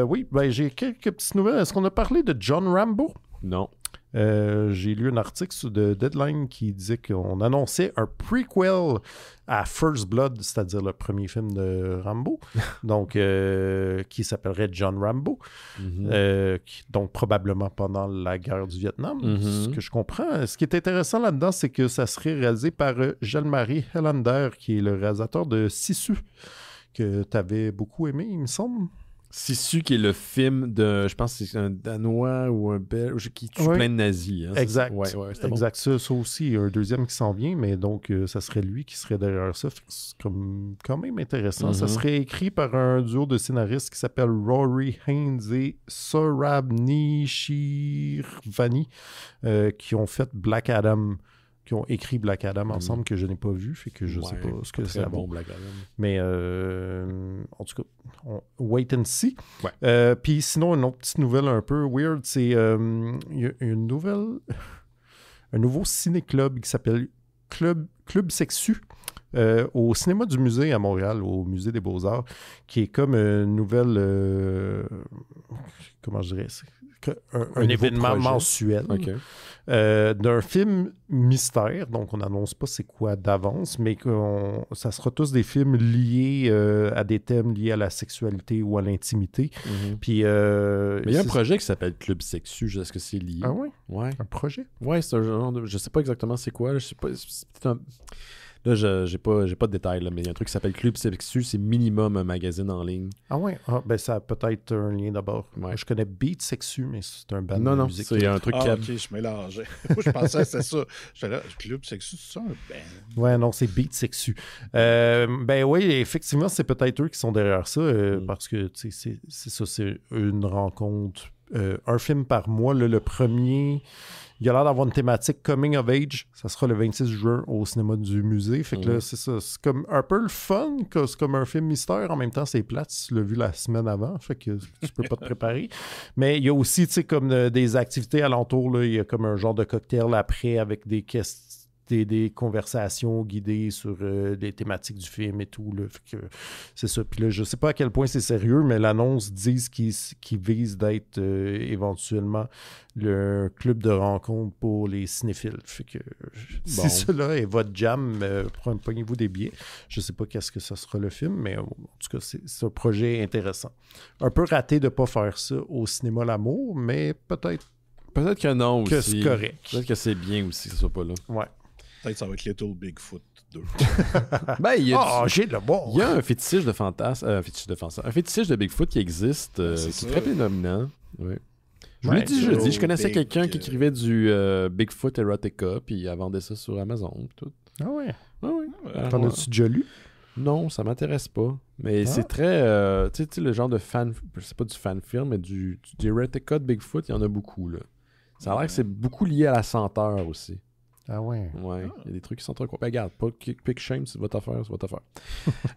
Oui, ben j'ai quelques petites nouvelles. Est-ce qu'on a parlé de John Rambo? Non. J'ai lu un article de Deadline qui disait qu'on annonçait un prequel à First Blood, c'est-à-dire le premier film de Rambo, donc qui s'appellerait John Rambo, donc probablement pendant la guerre du Vietnam, ce que je comprends. Ce qui est intéressant là-dedans, c'est que ça serait réalisé par Jalmari Helander, qui est le réalisateur de Sisu, que tu avais beaucoup aimé, il me semble. Sisu, qui est le film de, je pense que c'est un Danois ou un Belge qui tue plein de nazis. Hein, exact. Exact. Bon. Ça aussi, il y a un deuxième qui s'en vient, mais donc ça serait lui qui serait derrière ça. C'est quand même intéressant. Ça serait écrit par un duo de scénaristes qui s'appelle Rory Haynes et Sohrab Nishirvani, qui ont fait Black Adam qui ont écrit Black Adam ensemble que je n'ai pas vu, fait que je sais pas ce que c'est. Très bon Black Adam. Mais en tout cas, wait and see. Ouais. Puis sinon, une autre petite nouvelle un peu weird, c'est il y a une nouvelle, un nouveau ciné-club qui s'appelle Club Sexu. Au cinéma du musée à Montréal, au musée des Beaux-Arts, qui est comme une nouvelle, comment je dirais, un événement mensuel d'un film mystère. Donc, on n'annonce pas c'est quoi d'avance, mais ça sera tous des films liés à des thèmes liés à la sexualité ou à l'intimité. Puis, mais il y a un projet qui s'appelle Club Sexu. Est-ce que c'est lié? Ah oui? Ouais. Un projet? Ouais, c'est un genre de... Je sais pas exactement c'est quoi. Je sais pas... C'est peut-être un... Là, j'ai pas de détails, là, mais il y a un truc qui s'appelle Club Sexu, c'est minimum un magazine en ligne. Ah ouais? Ben ça a peut-être un lien d'abord. Ouais. Moi, je connais Beat Sexu, mais c'est un band de musique. Non, il y a un truc qui ok, je mélangeais. Moi, je pensais que c'était ça. J'étais là, Club Sexu, c'est ça un band? Ouais, non, c'est Beat Sexu. Ben oui, effectivement, c'est peut-être eux qui sont derrière ça, parce que, tu sais, c'est ça, c'est une rencontre, un film par mois, là, le premier... Il y a l'air d'avoir une thématique Coming of Age. Ça sera le 26 juin au cinéma du musée. Fait que là, c'est ça. C'est comme un peu le fun, c'est comme un film mystère. En même temps, c'est plate si tu l'as vu la semaine avant. Fait que tu peux pas te préparer. Mais il y a aussi, tu sais, comme des activités alentour. Là. Il y a comme un genre de cocktail après avec des questions. Des conversations guidées sur les thématiques du film et tout. Là. Fait que c'est ça. Puis là, je sais pas à quel point c'est sérieux, mais l'annonce dit qu'il vise d'être éventuellement le club de rencontre pour les cinéphiles. Fait que si cela est votre jam, prenez-vous des billets. Je sais pas qu'est-ce que ça sera le film, mais en tout cas, c'est un projet intéressant. Un peu raté de pas faire ça au cinéma L'Amour, mais peut-être que non aussi. Que c'est correct. Peut-être que c'est bien aussi que ce soit pas là. Ouais. Peut-être que ça va être Little Bigfoot 2. Ben, il y a j'ai le bon. Il y a un fétiche de fantasme. Un fétiche de Bigfoot qui existe, qui est très prédominant. Ouais. Je vous l'ai dit jeudi, je connaissais quelqu'un qui écrivait du Bigfoot Erotica, puis il vendait ça sur Amazon. Tout. Ah ouais? Ah oui. T'en as-tu déjà lu? Non, ça m'intéresse pas. Mais c'est très... tu sais, le genre de fan... Je sais pas du fan-film, mais du Erotica de Bigfoot, il y en a beaucoup, là. Ça a l'air que c'est beaucoup lié à la senteur aussi. Ah ouais? Ouais, il y a des trucs qui sont trop... Ben, regarde, pas Quick Shame, c'est votre affaire, c'est votre affaire.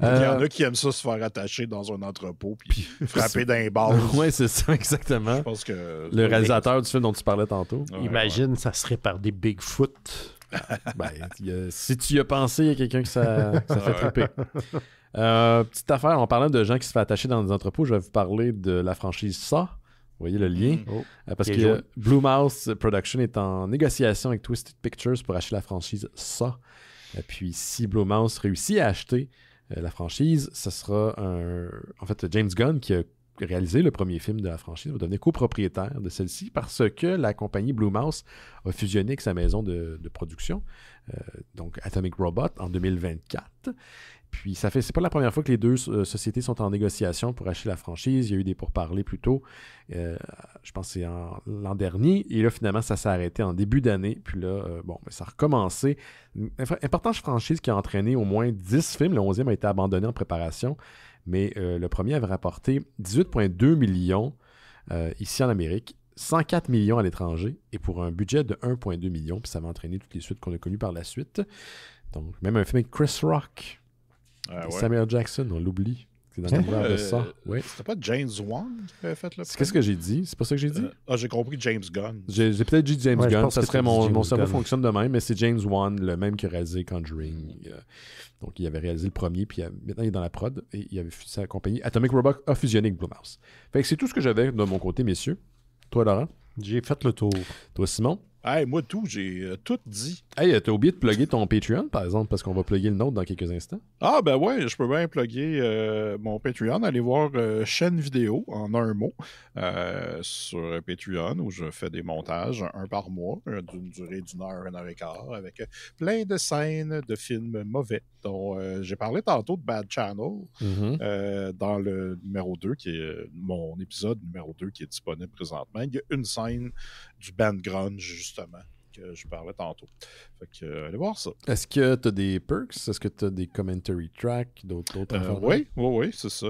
Il y en a qui aiment ça se faire attacher dans un entrepôt puis frapper d'un base. Ouais, c'est ça, exactement. Je pense que... Le réalisateur du film dont tu parlais tantôt. Imagine, ça serait par des Bigfoot. Ben, si tu y as pensé, il y a quelqu'un que ça fait triper. Petite affaire, en parlant de gens qui se font attacher dans des entrepôts, je vais vous parler de la franchise Saw. Vous voyez le lien? Parce que Blue Mouse Production est en négociation avec Twisted Pictures pour acheter la franchise Saw. Puis si Blue Mouse réussit à acheter la franchise, ce sera en fait James Gunn qui a réalisé le premier film de la franchise va devenir copropriétaire de celle-ci parce que la compagnie Blue Mouse a fusionné avec sa maison de production, donc Atomic Robot, en 2024. Puis c'est pas la première fois que les deux sociétés sont en négociation pour acheter la franchise. Il y a eu des pourparlers plus tôt. Je pense que c'est l'an dernier. Et là, finalement, ça s'est arrêté en début d'année. Puis là, ça a recommencé. Une importante franchise qui a entraîné au moins 10 films. Le 11e a été abandonné en préparation. Mais le premier avait rapporté 18,2 millions ici en Amérique, 104 millions à l'étranger et pour un budget de 1,2 million. Puis ça va entraîner toutes les suites qu'on a connues par la suite. Donc, même un film avec Chris Rock. Samuel Jackson, on l'oublie. C'est dans l'univers de ça. Ouais. C'était pas James Wan qui avait fait le premier? Qu'est-ce que j'ai dit? C'est pas ça que j'ai dit? J'ai compris James Gunn. J'ai peut-être dit James Gunn. Ça serait mon cerveau Gunn. fonctionne de même, mais c'est James Wan, le même qui a réalisé Conjuring. Donc, il avait réalisé le premier, puis maintenant, il est dans la prod, et il avait sa compagnie. Atomic Robot a fusionné avec Blue Mouse. Fait que c'est tout ce que j'avais de mon côté, messieurs. Toi, Laurent? J'ai fait le tour. Toi, Simon? Hey, moi, j'ai tout dit. Hey, t'as oublié de plugger ton Patreon, par exemple, parce qu'on va plugger le nôtre dans quelques instants. Ah, ben ouais, je peux bien plugger mon Patreon. Allez voir chaîne vidéo, en un mot, sur Patreon, où je fais des montages, un par mois, d'une durée d'1 heure, 1 heure et quart, avec plein de scènes de films mauvais, dont j'ai parlé tantôt de Bad Channel, dans le numéro 2, qui est mon épisode numéro 2, qui est disponible présentement. Il y a une scène du band grunge, justement, que je parlais tantôt. Fait que, allez voir ça. Est-ce que tu as des perks? Est-ce que tu as des commentary tracks? D'autres affaires? Oui, c'est ça.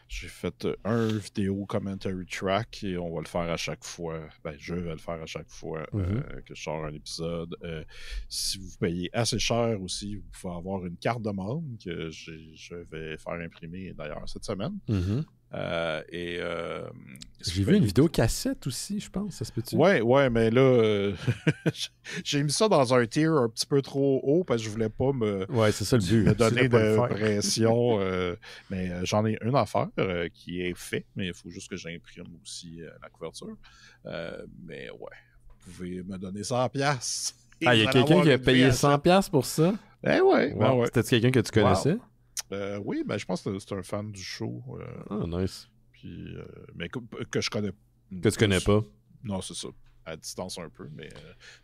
J'ai fait un vidéo commentary track et on va le faire à chaque fois. Ben, je vais le faire à chaque fois que je sors un épisode. Si vous payez assez cher aussi, vous pouvez avoir une carte de membre que je vais faire imprimer d'ailleurs cette semaine. J'ai vu une vidéo cassette aussi, je pense, ça se peut-tu? Ouais, mais là, j'ai mis ça dans un tier un petit peu trop haut parce que je voulais pas me c'est ça le but. Me donner de pression. Mais j'en ai une affaire qui est faite, mais il faut juste que j'imprime aussi la couverture. Mais ouais, vous pouvez me donner 100$. Il y a quelqu'un qui a payé 100$ pour ça? Ouais. C'était quelqu'un que tu connaissais? Oui, ben je pense que c'est un fan du show. Nice. Puis, mais que je connais. Que tu connais pas. Non, c'est ça. À distance un peu, mais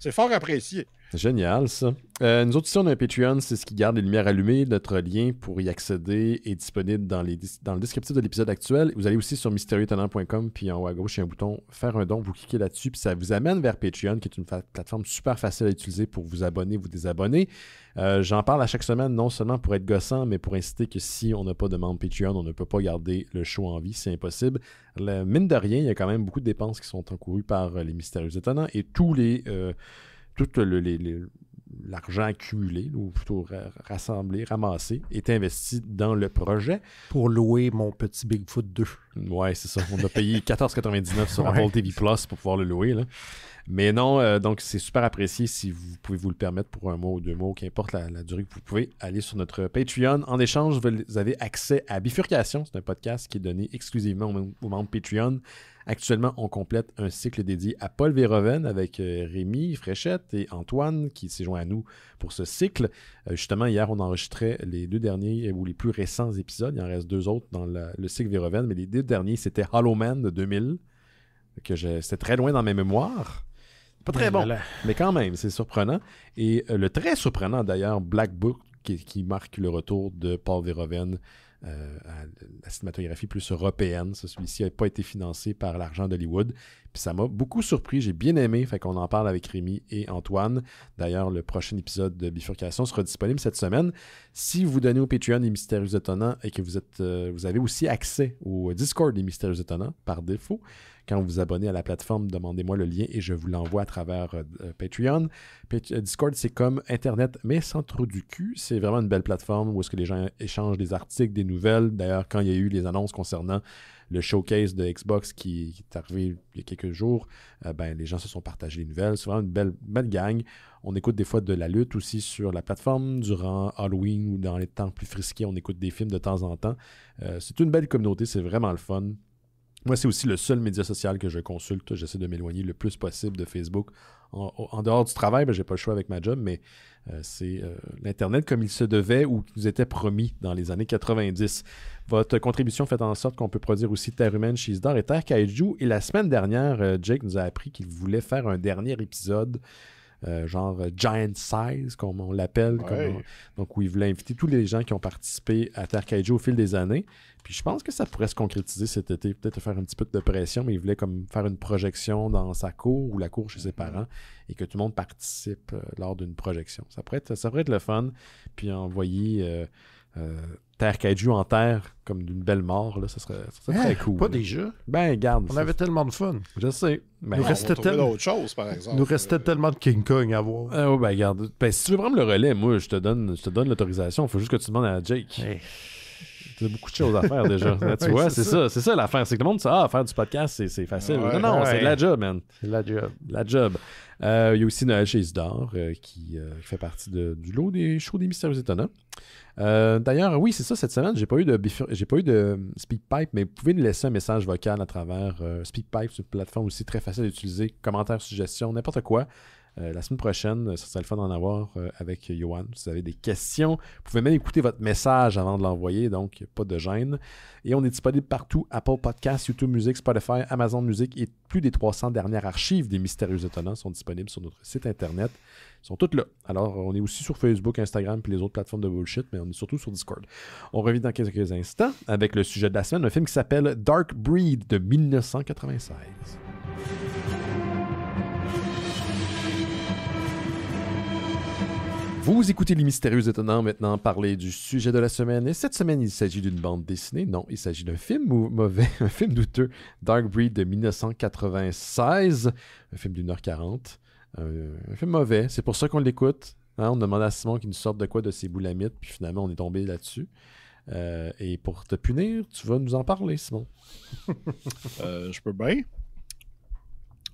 c'est fort apprécié. Génial, ça. Nous autres, ici, on a un Patreon, c'est ce qui garde les lumières allumées. Notre lien pour y accéder est disponible dans le descriptif de l'épisode actuel. Vous allez aussi sur mystérieuxétonnant.com, puis en haut à gauche, il y a un bouton « Faire un don ». Vous cliquez là-dessus, puis ça vous amène vers Patreon, qui est une plateforme super facile à utiliser pour vous abonner, vous désabonner. J'en parle à chaque semaine, non seulement pour être gossant, mais pour inciter que si on n'a pas de membre Patreon, on ne peut pas garder le show en vie, c'est impossible. Mine de rien, il y a quand même beaucoup de dépenses qui sont encourues par les Mystérieux Étonnants et tout l'argent accumulé, ou plutôt rassemblé, ramassé, est investi dans le projet. Pour louer mon petit Bigfoot 2. Ouais, c'est ça. On a payé 14,99$ sur Apple TV Plus pour pouvoir le louer, là. Mais non, donc c'est super apprécié si vous pouvez vous le permettre pour 1 mois ou 2 mois, qu'importe la durée que vous pouvez aller sur notre Patreon. En échange, vous avez accès à Bifurcation. C'est un podcast qui est donné exclusivement aux membres Patreon. Actuellement, on complète un cycle dédié à Paul Verhoeven avec Rémi Fréchette et Antoine qui s'est joint à nous pour ce cycle. Justement, hier, on enregistrait les 2 derniers ou les plus récents épisodes. Il en reste 2 autres dans le cycle Verhoeven, mais les 2 derniers, c'était Hollow Man de 2000. C'était très loin dans mes mémoires. Pas très bon, mais quand même, c'est surprenant. Et le très surprenant, d'ailleurs, Black Book, qui marque le retour de Paul Verhoeven à la cinématographie plus européenne. Celui-ci n'a pas été financé par l'argent d'Hollywood. Puis ça m'a beaucoup surpris, j'ai bien aimé, fait qu'on en parle avec Rémi et Antoine. D'ailleurs, le prochain épisode de Bifurcation sera disponible cette semaine. Si vous donnez au Patreon des Mystérieux Étonnants et que vous avez aussi accès au Discord des Mystérieux Étonnants par défaut, quand vous vous abonnez à la plateforme, demandez-moi le lien et je vous l'envoie à travers Patreon. Discord, c'est comme Internet, mais sans trop du cul. C'est vraiment une belle plateforme où est-ce que les gens échangent des articles, des nouvelles. D'ailleurs, quand il y a eu les annonces concernant le showcase de Xbox qui est arrivé il y a quelques jours, les gens se sont partagés les nouvelles. C'est vraiment une belle gang. On écoute des fois de la lutte aussi sur la plateforme. Durant Halloween ou dans les temps plus frisqués, on écoute des films de temps en temps. C'est une belle communauté, c'est vraiment le fun. Moi, c'est aussi le seul média social que je consulte. J'essaie de m'éloigner le plus possible de Facebook. En dehors du travail, j'ai pas le choix avec ma job, mais c'est l'Internet comme il se devait ou qui nous était promis dans les années 90. Votre contribution fait en sorte qu'on peut produire aussi Terre Humaine, Cheese d'Or et Terre Kaiju. Et la semaine dernière, Jake nous a appris qu'il voulait faire un dernier épisode genre Giant Size, comme on l'appelle. Ouais. Donc, où il voulait inviter tous les gens qui ont participé à Terre Kaiju au fil des années. Puis je pense que ça pourrait se concrétiser cet été, peut-être faire un petit peu de pression, mais il voulait comme faire une projection dans sa cour ou la cour chez ses parents et que tout le monde participe lors d'une projection. Ça pourrait être le fun. Puis envoyer Terre Kaiju en terre comme d'une belle mort, là, ça serait très cool. Pas déjà? Ben, garde. On avait tellement de fun. Je sais. Ben, nous restait d'autres choses, par exemple. Nous restait tellement de King Kong à voir. Ben, garde. Ben, si tu veux prendre le relais, moi, je te donne l'autorisation. Il faut juste que tu demandes à Jake. Hey. Tu as beaucoup de choses à faire déjà. Tu vois, c'est ça l'affaire. C'est que le monde dit faire du podcast, c'est facile. Ouais, non, c'est de la job, man. C'est de la job. La job. Il y a aussi Noël Cheese d'Or qui fait partie du lot des shows des Mystérieux Étonnants. D'ailleurs, oui, c'est ça, cette semaine, j'ai pas eu de SpeakPipe, mais vous pouvez nous laisser un message vocal à travers SpeakPipe, c'est une plateforme aussi très facile à utiliser, commentaires, suggestions, n'importe quoi. La semaine prochaine, ça serait le fun d'en avoir avec Yoann. Si vous avez des questions, vous pouvez même écouter votre message avant de l'envoyer, donc pas de gêne. Et on est disponible partout, Apple Podcasts, YouTube Music, Spotify, Amazon Music et plus des 300 dernières archives des Mystérieux Étonnants sont disponibles sur notre site internet. Ils sont toutes là. Alors, on est aussi sur Facebook, Instagram et les autres plateformes de bullshit, mais on est surtout sur Discord. On revient dans quelques instants avec le sujet de la semaine, un film qui s'appelle Dark Breed de 1996. Vous écoutez Les Mystérieux Étonnants, maintenant parler du sujet de la semaine. Et cette semaine, il s'agit d'une bande dessinée. Non, il s'agit d'un film mauvais, un film douteux. Dark Breed de 1996. Un film d'1h40. Un film mauvais. C'est pour ça qu'on l'écoute. Hein, on demande à Simon qu'il nous sorte de quoi de ses boulamites. Puis finalement, on est tombé là-dessus. Et pour te punir, tu vas nous en parler, Simon. Je peux bien.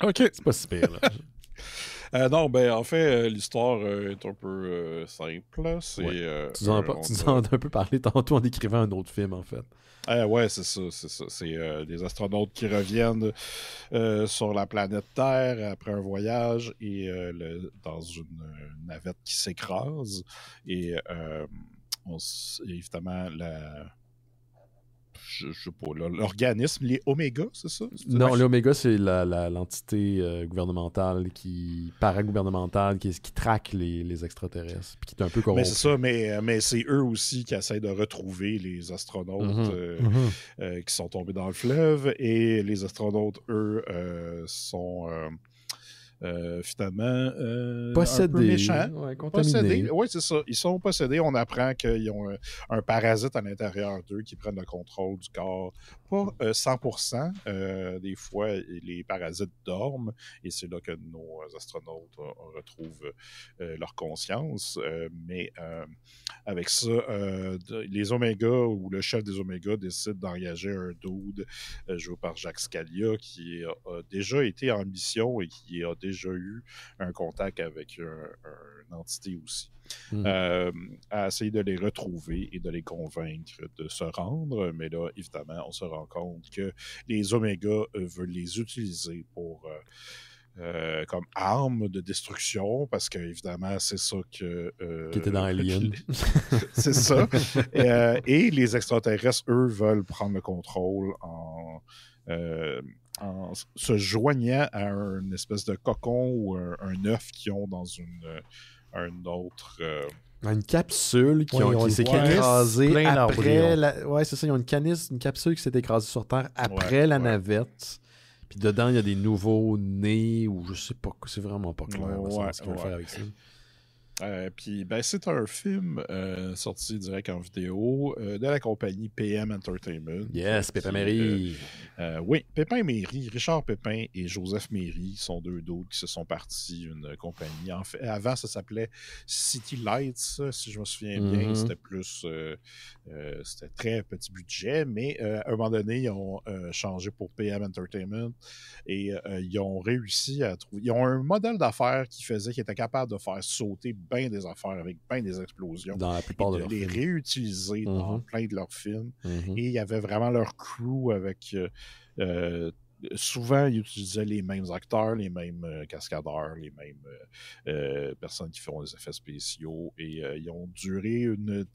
OK. C'est pas si pire, là. Non, ben en fait, l'histoire est un peu simple. C'est, ouais. Tu nous en as un peu parlé tantôt en décrivant un autre film, en fait. Ouais, c'est ça. C'est des astronautes qui reviennent sur la planète Terre après un voyage et dans une navette qui s'écrase. Et évidemment, je sais pas, l'organisme, les Oméga, c'est ça? Non, les Oméga, c'est l'entité gouvernementale, paragouvernementale, qui traque les extraterrestres, puis qui est un peu corrompue. Mais c'est ça, mais c'est eux aussi qui essaient de retrouver les astronautes qui sont tombés dans le fleuve, et les astronautes, eux, sont... finalement possédés, un peu méchants. Ouais, possédés. Oui, c'est ça. Ils sont possédés. On apprend qu'ils ont un parasite à l'intérieur d'eux qui prennent le contrôle du corps. Pas 100%. Des fois, les parasites dorment et c'est là que nos astronautes retrouvent leur conscience. Mais avec ça, les Oméga ou le chef des Oméga décide d'engager un dude joué par Jacques Scalia qui a déjà été en mission et qui a déjà eu un contact avec une entité aussi. À essayer de les retrouver et de les convaincre de se rendre. Mais là, évidemment, on se rend compte que les Oméga veulent les utiliser pour... comme arme de destruction, parce qu'évidemment, c'est ça que... qui était dans Alien. C'est ça. Et les extraterrestres, eux, veulent prendre le contrôle en se joignant à une espèce de cocon ou un œuf qu'ils ont dans un autre... Une capsule qui s'est écrasée après... Ouais, c'est ça, ils ont une capsule qui s'est écrasée sur Terre après la navette. Puis dedans, il y a des nouveaux nés ou je sais pas, c'est vraiment pas clair ce qu'ils veulent faire avec ça. Puis ben, c'est un film sorti direct en vidéo de la compagnie PM Entertainment. Yes, Pépin Méry. Oui, Pépin Méry, Richard Pépin et Joseph Méry sont deux d'autres qui se sont partis une compagnie. En fait, avant, ça s'appelait City Lights, si je me souviens bien. C'était plus... c'était très petit budget, mais à un moment donné, ils ont changé pour PM Entertainment et ils ont réussi à trouver... Ils ont un modèle d'affaires qui était capable de faire sauter bien des affaires avec bien des explosions. Dans la plupart de leurs films. Les réutiliser dans plein de leurs films. Et il y avait vraiment leur crew avec... souvent, ils utilisaient les mêmes acteurs, les mêmes cascadeurs, les mêmes personnes qui font les effets spéciaux. Et ils ont duré une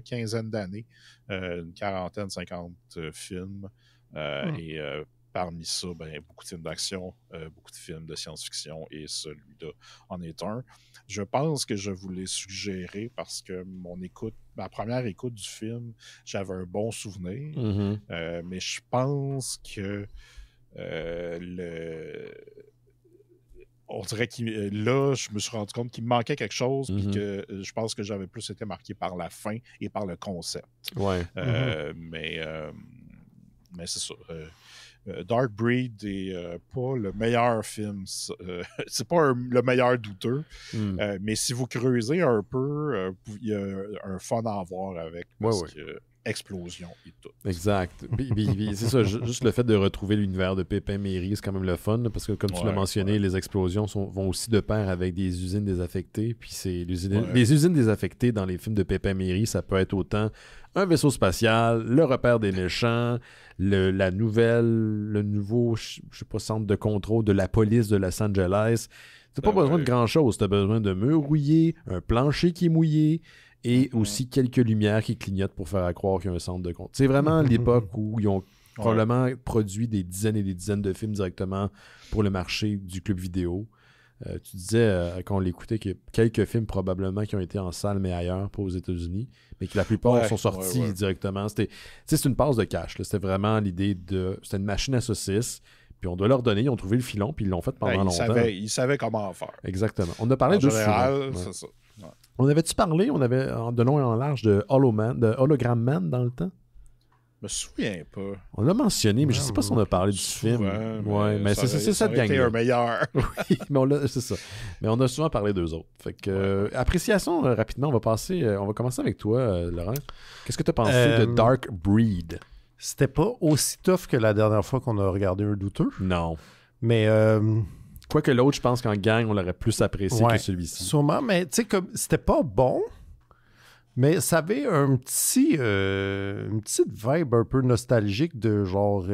quinzaine d'années. Une 40, 50 films. Et... parmi ça, beaucoup de films d'action, beaucoup de films de science-fiction et celui-là en est un. Je pense que je vous l'ai suggéré parce que ma première écoute du film, j'avais un bon souvenir, mais je pense que on dirait là, je me suis rendu compte qu'il me manquait quelque chose puis que je pense que j'avais plus été marqué par la fin et par le concept. Ouais. Mais c'est ça. Dark Breed est pas le meilleur film. C'est pas le meilleur douteux. Mais si vous creusez un peu, il y a un fun à avoir avec. Parce que explosion et tout. Exact. C'est ça, juste le fait de retrouver l'univers de Pépin Méry, c'est quand même le fun, parce que comme tu l'as mentionné, les explosions vont aussi de pair avec des usines désaffectées, puis les usines désaffectées dans les films de Pépin Méry, ça peut être autant un vaisseau spatial, le repère des méchants, le nouveau, je sais pas, centre de contrôle de la police de Los Angeles. T'as pas besoin de grand-chose, t'as besoin de murs rouillés, un plancher qui est mouillé, et aussi quelques lumières qui clignotent pour faire croire qu'il y a un centre de compte. C'est vraiment l'époque où ils ont probablement produit des dizaines et des dizaines de films directement pour le marché du club vidéo. Tu disais, quand on l'écoutait, qu'il y a quelques films probablement qui ont été en salle, mais ailleurs, pas aux États-Unis, mais que la plupart sont sortis directement. C'est une passe de cash. Là. C'était vraiment l'idée c'était une machine à saucisses. Puis on doit leur donner, ils ont trouvé le filon, puis ils l'ont fait pendant longtemps. Ils savaient comment faire. Exactement. On a parlé de général, c'est ça. Ouais. On avait-tu parlé, on avait de long et en large de Hologram Man dans le temps? Je me souviens pas. On l'a mentionné, mais je sais pas si on a parlé du film. Ouais, mais c'est cette gang-là. Un meilleur. Oui, mais c'est ça. Mais on a souvent parlé d'eux autres. Fait que, appréciation, rapidement, on va commencer avec toi, Laurent. Qu'est-ce que tu as pensé de Dark Breed? C'était pas aussi tough que la dernière fois qu'on a regardé un douteux. Non. Mais... Quoique l'autre, je pense qu'en gang, on l'aurait plus apprécié que celui-ci. Sûrement, mais tu sais, comme c'était pas bon, mais ça avait une petite vibe un peu nostalgique de genre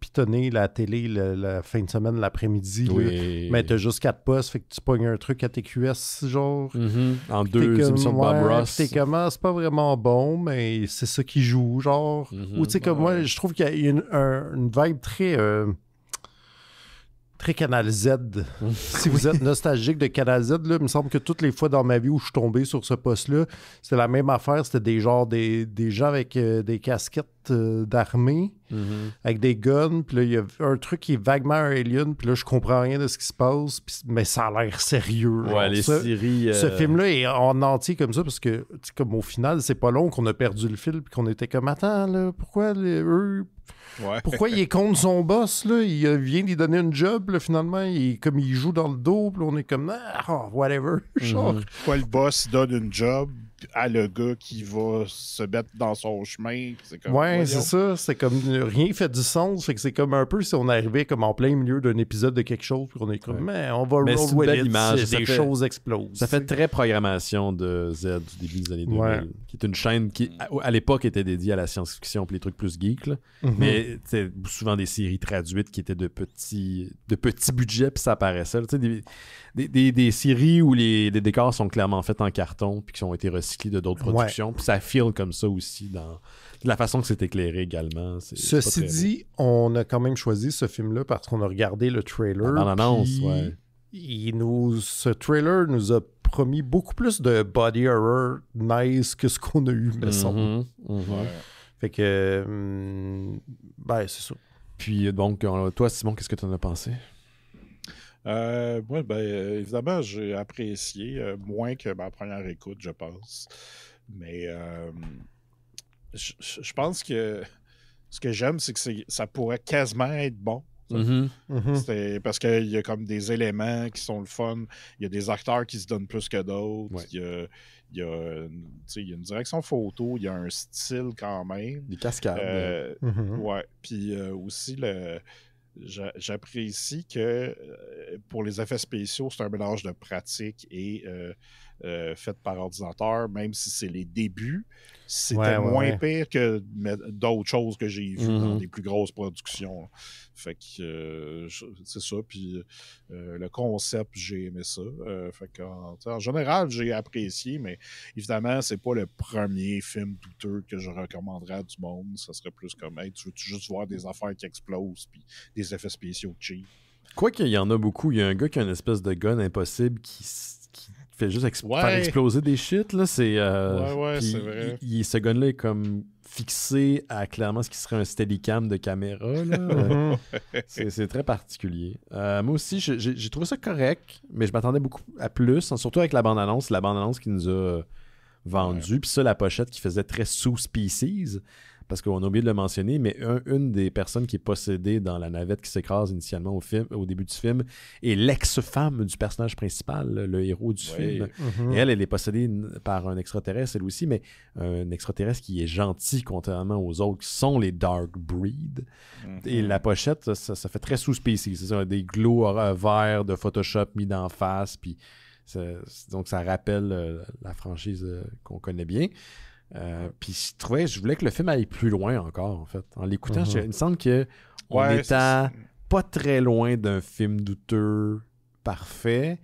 pitonner la télé la fin de semaine, l'après-midi. Oui. Mais t'as juste 4 postes, fait que tu pognes un truc à TQS, genre. En 2 émissions de Bob Ross. T'es comme, c'est pas vraiment bon, mais c'est ça qui joue, genre. Ou tu sais, comme moi, je trouve qu'il y a une vibe très Canal Z. Si vous êtes nostalgique de Canal Z, là, il me semble que toutes les fois dans ma vie où je suis tombé sur ce poste-là, c'était la même affaire. C'était des gens avec des casquettes d'armée, avec des guns. Puis là, il y a un truc qui est vaguement un alien. Puis là, je comprends rien de ce qui se passe. Mais ça a l'air sérieux. Ouais, les séries... Ce film-là est en entier comme ça parce que, comme au final, c'est pas long qu'on a perdu le fil. Puis qu'on était comme, attends, là, pourquoi eux... Ouais. Pourquoi il est contre son boss, là? Il vient lui donner une job, là, finalement. Comme il joue dans le dos, puis on est comme, whatever. Genre. Pourquoi le boss donne une job à le gars qui va se mettre dans son chemin? C'est comme, c'est ça. C'est comme rien fait du sens. Fait que c'est comme un peu si on arrivait comme en plein milieu d'un épisode de quelque chose, puis on est comme, on va roll with it, image, des choses explosent. Ça fait très programmation de Z du début des années 2000, qui est une chaîne qui, à l'époque, était dédiée à la science-fiction et les trucs plus geeks, là. Mais c'est souvent des séries traduites qui étaient de petits budgets, puis ça apparaissait. Des séries où les décors sont clairement faits en carton, puis qui ont été recyclés de d'autres productions, puis ça feel comme ça aussi dans la façon que c'est éclairé également. Ceci dit, on a quand même choisi ce film-là parce qu'on a regardé le trailer. Dans l'annonce, ce trailer nous a promis beaucoup plus de body horror nice que ce qu'on a eu, me semble. Fait que, c'est ça. Puis donc, toi, Simon, qu'est-ce que tu en as pensé? Moi, évidemment, j'ai apprécié moins que ma première écoute, je pense. Mais je pense que ce que j'aime, c'est que ça pourrait quasiment être bon. Parce qu'il y a comme des éléments qui sont le fun. Il y a des acteurs qui se donnent plus que d'autres. Il y a une direction photo. Il y a un style quand même. Des cascades. Ouais. Puis aussi, j'apprécie que pour les effets spéciaux, c'est un mélange de pratique et fait par ordinateur, même si c'est les débuts. C'était moins pire que d'autres choses que j'ai vues dans des plus grosses productions. Fait que c'est ça. Puis le concept, j'ai aimé ça. Fait que, en général, j'ai apprécié, mais évidemment, c'est pas le premier film douteux que je recommanderais à du monde. Ça serait plus comme, hey, tu veux juste voir des affaires qui explosent puis des effets spéciaux cheap. Quoi qu'il y en a beaucoup. Il y a un gars qui a une espèce de gun impossible qui fait juste faire exploser des shit, là. C'est vrai. Ce gun-là est comme fixé à clairement ce qui serait un steadicam de caméra, là. C'est très particulier. Moi aussi, j'ai trouvé ça correct, mais je m'attendais beaucoup à plus, surtout avec la bande-annonce. La bande-annonce qui nous a vendu, puis ça, la pochette qui faisait très sous-species. Parce qu'on a oublié de le mentionner, mais une des personnes qui est possédée dans la navette qui s'écrase initialement au début du film est l'ex-femme du personnage principal, le héros du film. Et elle est possédée par un extraterrestre, elle aussi, mais un extraterrestre qui est gentil contrairement aux autres qui sont les Dark Breed. Et la pochette, ça fait très sous-species. C'est ça, des glows verts de Photoshop mis d'en face, puis donc ça rappelle la franchise qu'on connaît bien. Puis je voulais que le film aille plus loin encore, en fait. En l'écoutant, il me semble qu'on était pas très loin d'un film douteux parfait,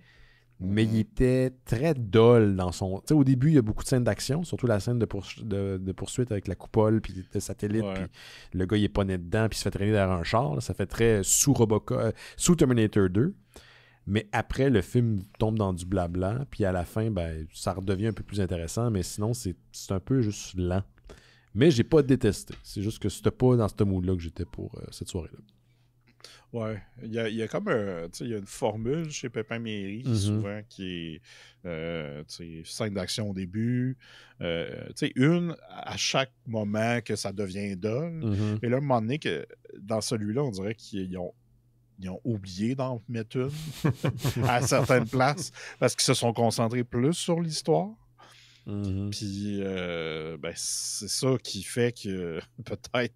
mais il était très dull dans son... Tu sais, au début, il y a beaucoup de scènes d'action, surtout la scène de poursuite avec la coupole puis le satellite, puis le gars, il est pas net dedans, puis il se fait traîner derrière un char. Là. Ça fait très sous Terminator 2. Mais après, le film tombe dans du blabla, puis à la fin, ça redevient un peu plus intéressant, mais sinon, c'est un peu juste lent. Mais j'ai pas détesté. C'est juste que c'était pas dans ce mood-là que j'étais pour cette soirée-là. Ouais, il y a comme il y a une formule chez Pépin Méry, souvent, qui est scène d'action au début, une à chaque moment que ça devient dole. Et là, à un moment donné, dans celui-là, on dirait qu'ils ont oublié d'en mettre une à certaines places parce qu'ils se sont concentrés plus sur l'histoire. Puis, c'est ça qui fait que peut-être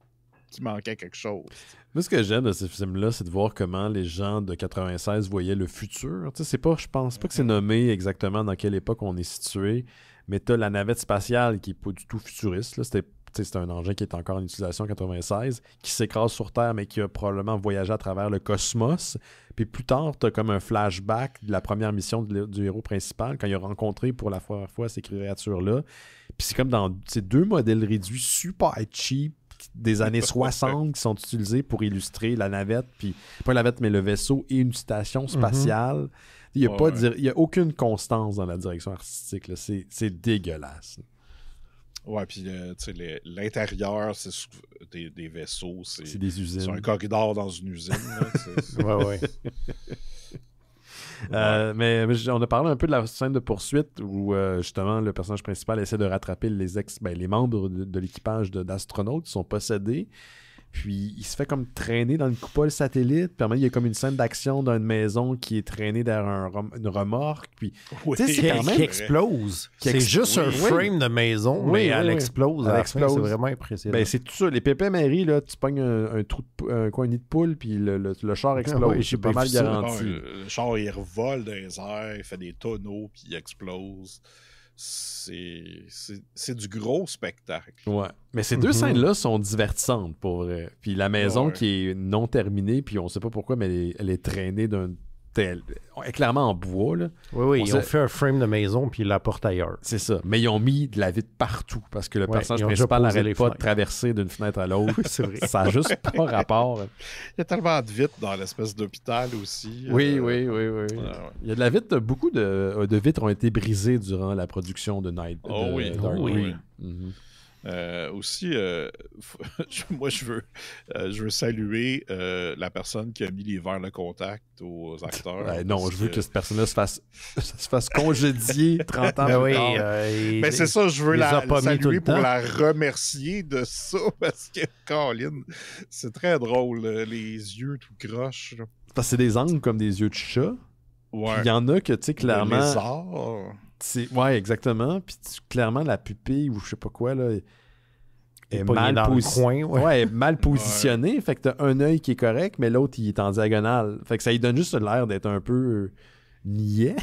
qu'il manquait quelque chose. Moi, ce que j'aime de ce film-là, c'est de voir comment les gens de 96 voyaient le futur. Tu sais, c'est pas, je pense pas que c'est nommé exactement dans quelle époque on est situé, mais t'as la navette spatiale qui est pas du tout futuriste. Là. C'est un engin qui est encore en utilisation en 96, qui s'écrase sur Terre, mais qui a probablement voyagé à travers le cosmos. Puis plus tard, t'as comme un flashback de la première mission du héros principal, quand il a rencontré pour la première fois ces créatures-là. Puis c'est comme dans ces deux modèles réduits super cheap, des années 60 qui sont utilisés pour illustrer la navette, puis pas la navette, mais le vaisseau et une station spatiale. Il n'y a aucune constance dans la direction artistique. Là. C'est dégueulasse. Ouais, puis l'intérieur, c'est des vaisseaux. C'est des usines. C'est un corridor dans une usine. Ouais. Mais on a parlé un peu de la scène de poursuite où justement le personnage principal essaie de rattraper les membres de l'équipage d'astronautes qui sont possédés. Puis il se fait comme traîner dans une coupole satellite. Puis il y a comme une scène d'action d'une maison qui est traînée derrière une remorque. Puis c'est quand même qui explose. C'est juste un frame de maison, mais elle explose. Elle explose. C'est vraiment impressionnant. Ben, c'est tout ça. Les Pépin Méry, là, tu pognes un nid de poule, puis le char explose. J'ai pas mal garanti. Le char, il revole dans les airs, il fait des tonneaux, puis il explose. C'est du gros spectacle. Ouais. Mais ces deux scènes-là sont divertissantes pour vrai. Puis la maison qui est non terminée, puis on sait pas pourquoi, mais elle est traînée d'un Elle est clairement en bois. Là. Oui, ils ont fait un frame de maison puis ils la portent ailleurs. C'est ça. Mais ils ont mis de la vitre partout parce que le personnage principal n'arrête pas de traverser d'une fenêtre à l'autre. C'est vrai. Ça n'a juste pas rapport. Il y a tellement de vitres dans l'espèce d'hôpital aussi. Oui. Il y a de la vitre. Beaucoup de vitres ont été brisées durant la production de Night. Dark Breed. Aussi, moi, je veux saluer la personne qui a mis les verres de contact aux acteurs. Non, je veux que cette personne-là se fasse congédier 30 ans plus tard. C'est ça, je veux la saluer pour la remercier de ça, parce que, Colin, c'est très drôle, les yeux tout croches. Là. Parce que c'est des angles comme des yeux de chat. Ouais. Il y en a que, tu sais, clairement... lézard. Ouais, exactement. Puis clairement, la pupille ou je sais pas quoi, là, est mal positionnée. Fait que t'as un œil qui est correct, mais l'autre, il est en diagonale. Fait que ça lui donne juste l'air d'être un peu niais.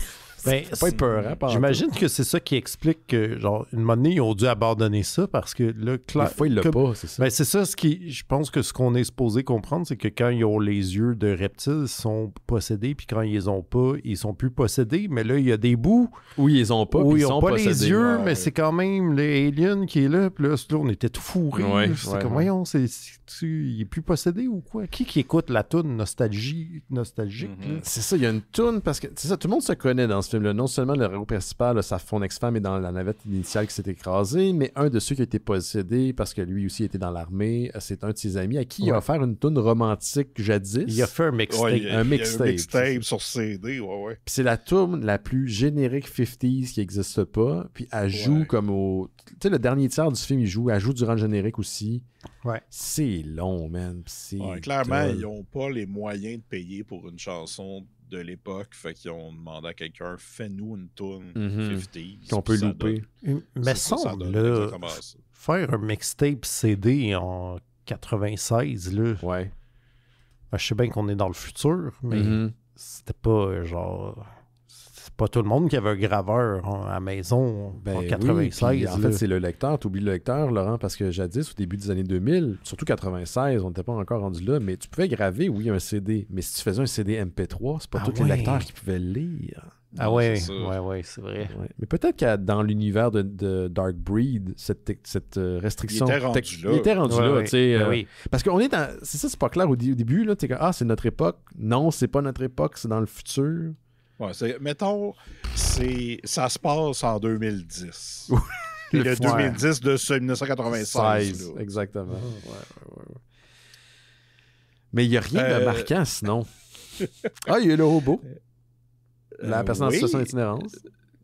C'est pas épeurant. J'imagine que c'est ça qui explique que, genre, une moment donné, ils ont dû abandonner ça parce que là, des fois, il l'a pas, c'est ça. C'est ça, je pense que ce qu'on est supposé comprendre, c'est que quand ils ont les yeux de reptiles, ils sont possédés, puis quand ils les ont pas, ils sont plus possédés. Mais là, il y a des bouts où ils les ont pas, où ils ont sont pas possédés. les yeux, mais c'est quand même l'alien qui est là. Puis là, on était tout fourrés. C'est comme, voyons, il est plus possédé ou quoi? Qui écoute la toune nostalgique? C'est ça, il y a une toune, parce que c'est ça, tout le monde se connaît dans ce film-là. Non seulement le héros principal, son ex-femme est dans la navette initiale qui s'est écrasée, mais un de ceux qui a été possédé, parce que lui aussi était dans l'armée, c'est un de ses amis à qui il a offert une toune romantique jadis. Il a fait un mixtape. Il y a un mixtape sur CD, Puis c'est la toune la plus générique 50s qui n'existe pas, puis elle joue comme au... Tu sais, le dernier tiers du film, elle joue durant le générique aussi. Ouais. C'est long, man. Clairement, ils n'ont pas les moyens de payer pour une chanson de l'époque, fait qu'ils ont demandé à quelqu'un, fais-nous une toune 50s. Qu'on peut louper. Mais semble, là, faire un mixtape CD en 96, là. Ouais. Je sais bien qu'on est dans le futur, mais c'était pas genre... C'est pas tout le monde qui avait un graveur à la maison en 96. Oui, en fait, c'est le lecteur. T'oublies le lecteur, Laurent, parce que jadis, au début des années 2000, surtout 96, on n'était pas encore rendu là, mais tu pouvais graver, un CD. Mais si tu faisais un CD MP3, c'est pas tous les lecteurs qui pouvaient le lire. Ah ouais, c'est vrai. Ouais. Mais peut-être que dans l'univers de Dark Breed, cette restriction... Il était rendu là. Tu sais, parce qu'on est dans... C'est ça, c'est pas clair au début. Là, t'es comme, c'est notre époque. Non, c'est pas notre époque, c'est dans le futur. Ouais, mettons, ça se passe en 2010. Et le 2010 de ce 1996. Exactement. Mais il n'y a rien de marquant sinon. Ah, il y a le robot. La personne en situation d'itinérance.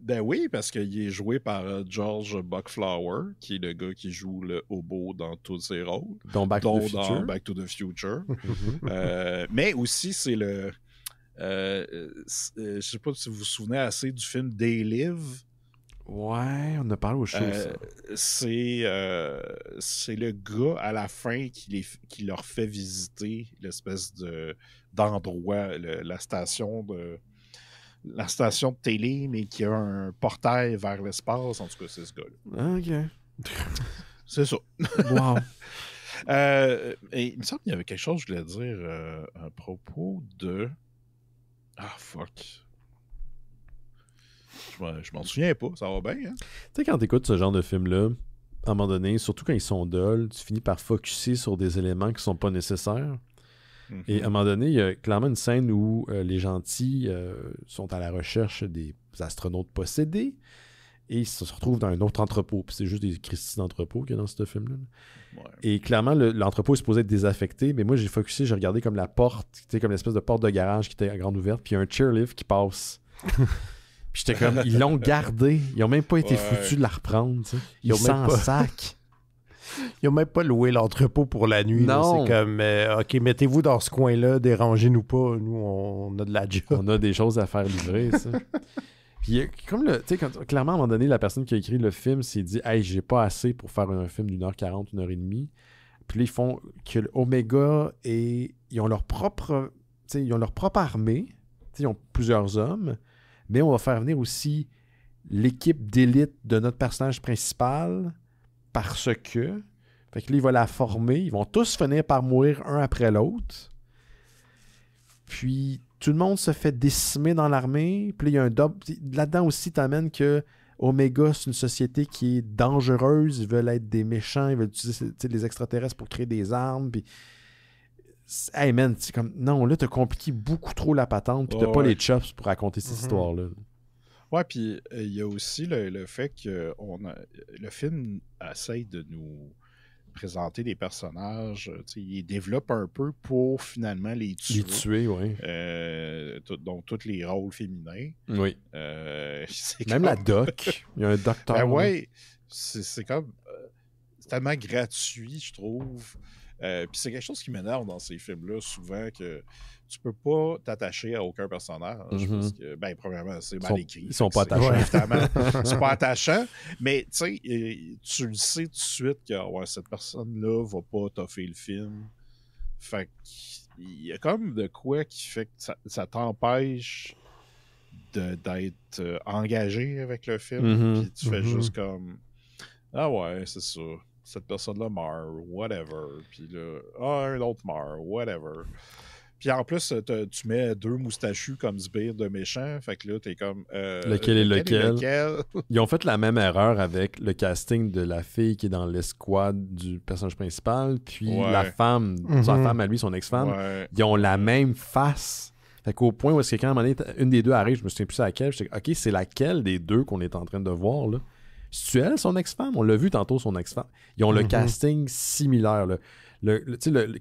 Ben oui, parce qu'il est joué par George Buckflower, qui est le gars qui joue le hobo dans tous ses rôles. Dont Back to the Future. Mais aussi, c'est le... je sais pas si vous vous souvenez assez du film They Live. Ouais, on a parlé aux choses. C'est le gars à la fin qui leur fait visiter l'espèce d'endroit, la station de télé, mais qui a un portail vers l'espace. En tout cas, c'est ce gars-là. OK. C'est ça. Wow. Et il me semble qu'il y avait quelque chose que je voulais dire à propos de... Ah, fuck. Je m'en souviens pas, ça va bien, hein? Tu sais, quand t'écoutes ce genre de film-là, à un moment donné, surtout quand ils sont dulls, tu finis par focusser sur des éléments qui sont pas nécessaires. Mm-hmm. Et à un moment donné, il y a clairement une scène où les gentils sont à la recherche des astronautes possédés et ils se retrouvent dans un autre entrepôt. Puis c'est juste des Christie d'entrepôt qu'il y a dans ce film-là. Ouais. Et clairement, l'entrepôt est supposé être désaffecté, mais moi, j'ai focusé, j'ai regardé comme la porte, tu sais, comme l'espèce de porte de garage qui était à grande ouverte, puis il y a un chairlift qui passe. Puis j'étais comme, ils l'ont gardé. Ils ont même pas été foutus de la reprendre. Tu sais. Ils s'en sac. Ils ont même pas loué l'entrepôt pour la nuit. Non. C'est comme, OK, mettez-vous dans ce coin-là, dérangez-nous pas. Nous, on a de la job. On a des choses à faire livrer, ça. Puis comme tu sais, clairement, à un moment donné, la personne qui a écrit le film s'est dit, hey, j'ai pas assez pour faire un film d'1h40, 1h30. Puis là, ils font que l'Omega et ils ont leur propre, tu sais, ils ont leur propre armée. Tu sais, ils ont plusieurs hommes. Mais on va faire venir aussi l'équipe d'élite de notre personnage principal parce que... Fait que là, il va la former. Ils vont tous finir par mourir un après l'autre. Puis, tout le monde se fait décimer dans l'armée. Puis là, il y a un double... Là-dedans aussi, t'amènes que Omega, c'est une société qui est dangereuse. Ils veulent être des méchants. Ils veulent utiliser les extraterrestres pour créer des armes. Puis... Hey man, c'est comme... Non, là, t'as compliqué beaucoup trop la patente, puis t'as pas les chops pour raconter cette histoire-là. Ouais, puis il y a aussi le fait que le film essaye de nous présenter des personnages, il développe un peu pour finalement les tuer. Les tuer, oui. Donc, tous les rôles féminins. Oui. Même la doc. Il y a un docteur. Ben ouais, c'est comme... c'est tellement gratuit, je trouve. Puis c'est quelque chose qui m'énerve dans ces films-là, souvent, que tu peux pas t'attacher à aucun personnage. Parce que, ben, premièrement, c'est mal écrit. Ils sont pas attachants. Évidemment, c'est pas attachant. Mais, tu sais, tu le sais tout de suite que cette personne-là va pas toffer le film. Fait qu'il y a comme de quoi qui fait que ça t'empêche d'être engagé avec le film. Puis tu fais juste comme... Ah ouais, c'est ça. Cette personne-là meurt, whatever. Puis là, un autre meurt, whatever. Puis en plus, tu mets 2 moustachus comme sbires de méchants. Fait que là, t'es comme... lequel est lequel? Ils ont fait la même erreur avec le casting de la fille qui est dans l'escouade du personnage principal, puis la femme, sa femme à lui, son ex-femme. Ouais. Ils ont la même face. Fait qu'au point où est-ce que quand à un moment donné, une des deux arrive, je me souviens plus c'est laquelle, je dis, OK, c'est laquelle des deux qu'on est en train de voir, là? C'est-tu elle, son ex-femme? On l'a vu tantôt, son ex-femme. Ils ont le casting similaire.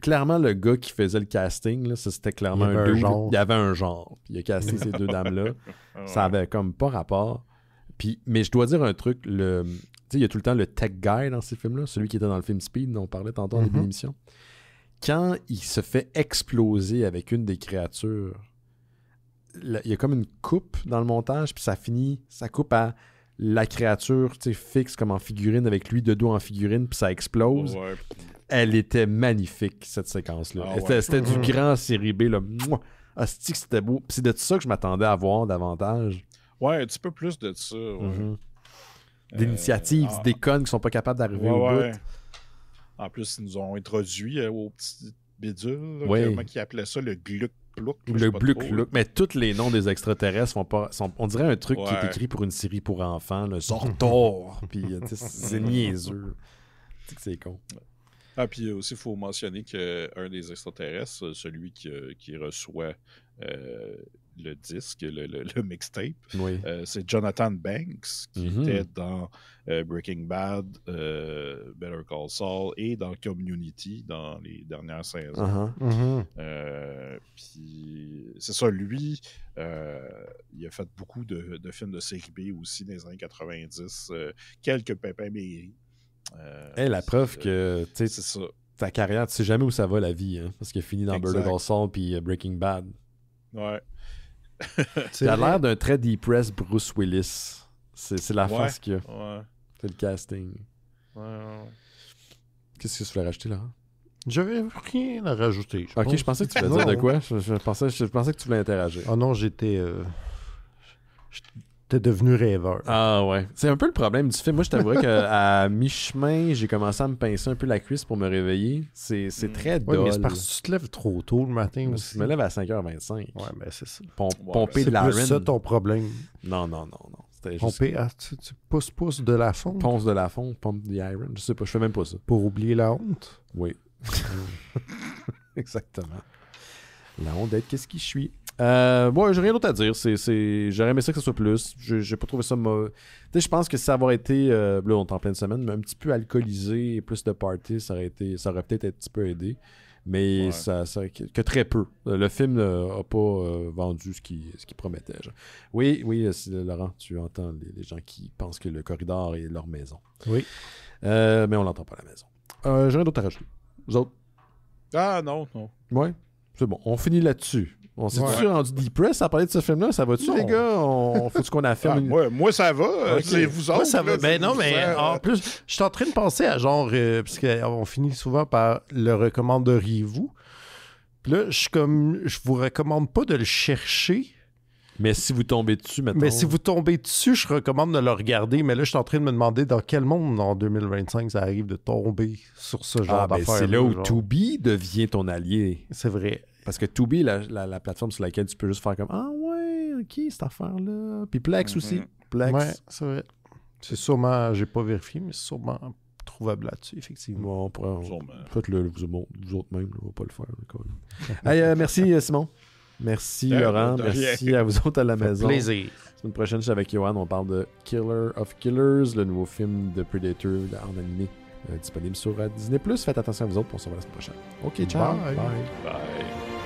Clairement, le gars qui faisait le casting, là, ça, c'était clairement un dude. Il y avait un genre. Puis il a casté ces deux dames-là. Ça avait comme pas rapport. Puis, mais je dois dire un truc. Il y a tout le temps le tech guy dans ces films-là. Celui qui était dans le film Speed, dont on parlait tantôt en début d'émission. Quand il se fait exploser avec une des créatures, il y a comme une coupe dans le montage. Puis ça coupe à... la créature fixe comme en figurine avec lui de dos en figurine, puis ça explose. Ouais. Elle était magnifique, cette séquence-là. C'était du grand série B. Là. Asti que c'était beau. Puis c'est de ça que je m'attendais à voir davantage. Ouais, un petit peu plus de ça. Ouais. D'initiatives, des connes qui sont pas capables d'arriver au bout. En plus, ils nous ont introduit au petit bidule. Comment ils appelaient ça, le gluck. Le Gluck-Gluck. Mais tous les noms des extraterrestres on dirait un truc qui est écrit pour une série pour enfants. Le Zortor. Puis c'est niaiseux. C'est con. Ah, puis aussi, il faut mentionner qu'un des extraterrestres, celui qui reçoit le disque, le mixtape, Oui. c'est Jonathan Banks, qui était dans Breaking Bad, Better Call Saul et dans Community dans les dernières saisons. Puis c'est ça, lui, il a fait beaucoup de films de série B aussi dans les années 90, quelques pépins mairies. La preuve que c'est ça. Ta carrière, tu sais jamais où ça va la vie, hein, parce qu'il a fini dans Better Call Saul puis Breaking Bad. Ouais. Il a l'air d'un très depressed Bruce Willis. C'est la face qu'il a. Ouais. C'est le casting. Ouais. Qu'est-ce que tu voulais rajouter là? J'avais rien à rajouter. Je pensais que tu voulais dire de quoi? Je pensais que tu voulais interagir. Ah non, j'étais devenu rêveur. Ah ouais. C'est un peu le problème du film. Moi, je t'avouerais qu'à mi-chemin, j'ai commencé à me pincer un peu la cuisse pour me réveiller. C'est très dole. Ouais, mais c'est parce que tu te lèves trop tôt le matin aussi. Je me lève à 5h25. Ouais, mais c'est ça. Pomper de la C'est plus ça ton problème. Non. C'était juste... Pomper, tu pousses de la fonte. Ponce de la fonte, pompe de iron. Je sais pas, je fais même pas ça. Pour oublier la honte. Oui. Exactement. La honte d'être qu'est-ce qui je suis. Bon, j'ai rien d'autre à dire. J'aurais aimé ça que ça soit plus. J'ai pas trouvé ça mauvais. Tu sais, je pense que si ça aurait été, là, on est en pleine semaine, mais un petit peu alcoolisé et plus de party, ça aurait peut-être un petit peu aidé. Mais ça que très peu. Le film n'a pas vendu ce qu'il promettait. Genre. Oui, Laurent, tu entends les gens qui pensent que le corridor est leur maison. Oui. Mais on l'entend pas à la maison. J'ai rien d'autre à rajouter. Vous autres? Ah non. Ouais, c'est bon. On finit là-dessus. On s'est-tu rendu depressed à parler de ce film-là? Ça va-tu, les gars? Faut-tu qu'on affirme? Moi, ça va. Okay. C'est vous autres. Moi, ça va. Ben non, mais en plus, je suis en train de penser à genre... parce qu'on finit souvent par le recommanderiez-vous. Puis là, je vous recommande pas de le chercher. Mais si vous tombez dessus, maintenant. Mais si vous tombez dessus, je recommande de le regarder. Mais là, je suis en train de me demander dans quel monde, en 2025, ça arrive de tomber sur ce genre d'affaires. C'est là où Tubi devient ton allié. C'est vrai. Parce que Tubi, la plateforme sur laquelle tu peux juste faire comme « Ah ouais, ok, cette affaire-là. » Puis Plex aussi. Plex. Ouais, c'est vrai. C'est sûrement, j'ai pas vérifié, mais c'est sûrement trouvable là-dessus, effectivement. Bon, faites-le vous autres même, on va pas le faire. Hey, merci Simon. Merci Laurent. Merci à vous autres à la maison. Plaisir. La semaine prochaine, je suis avec Johan. On parle de Killer of Killers, le nouveau film de Predator en animé disponible sur Disney+. Faites attention à vous autres pour se voir la semaine prochaine. Ok, ciao. Bye. Bye.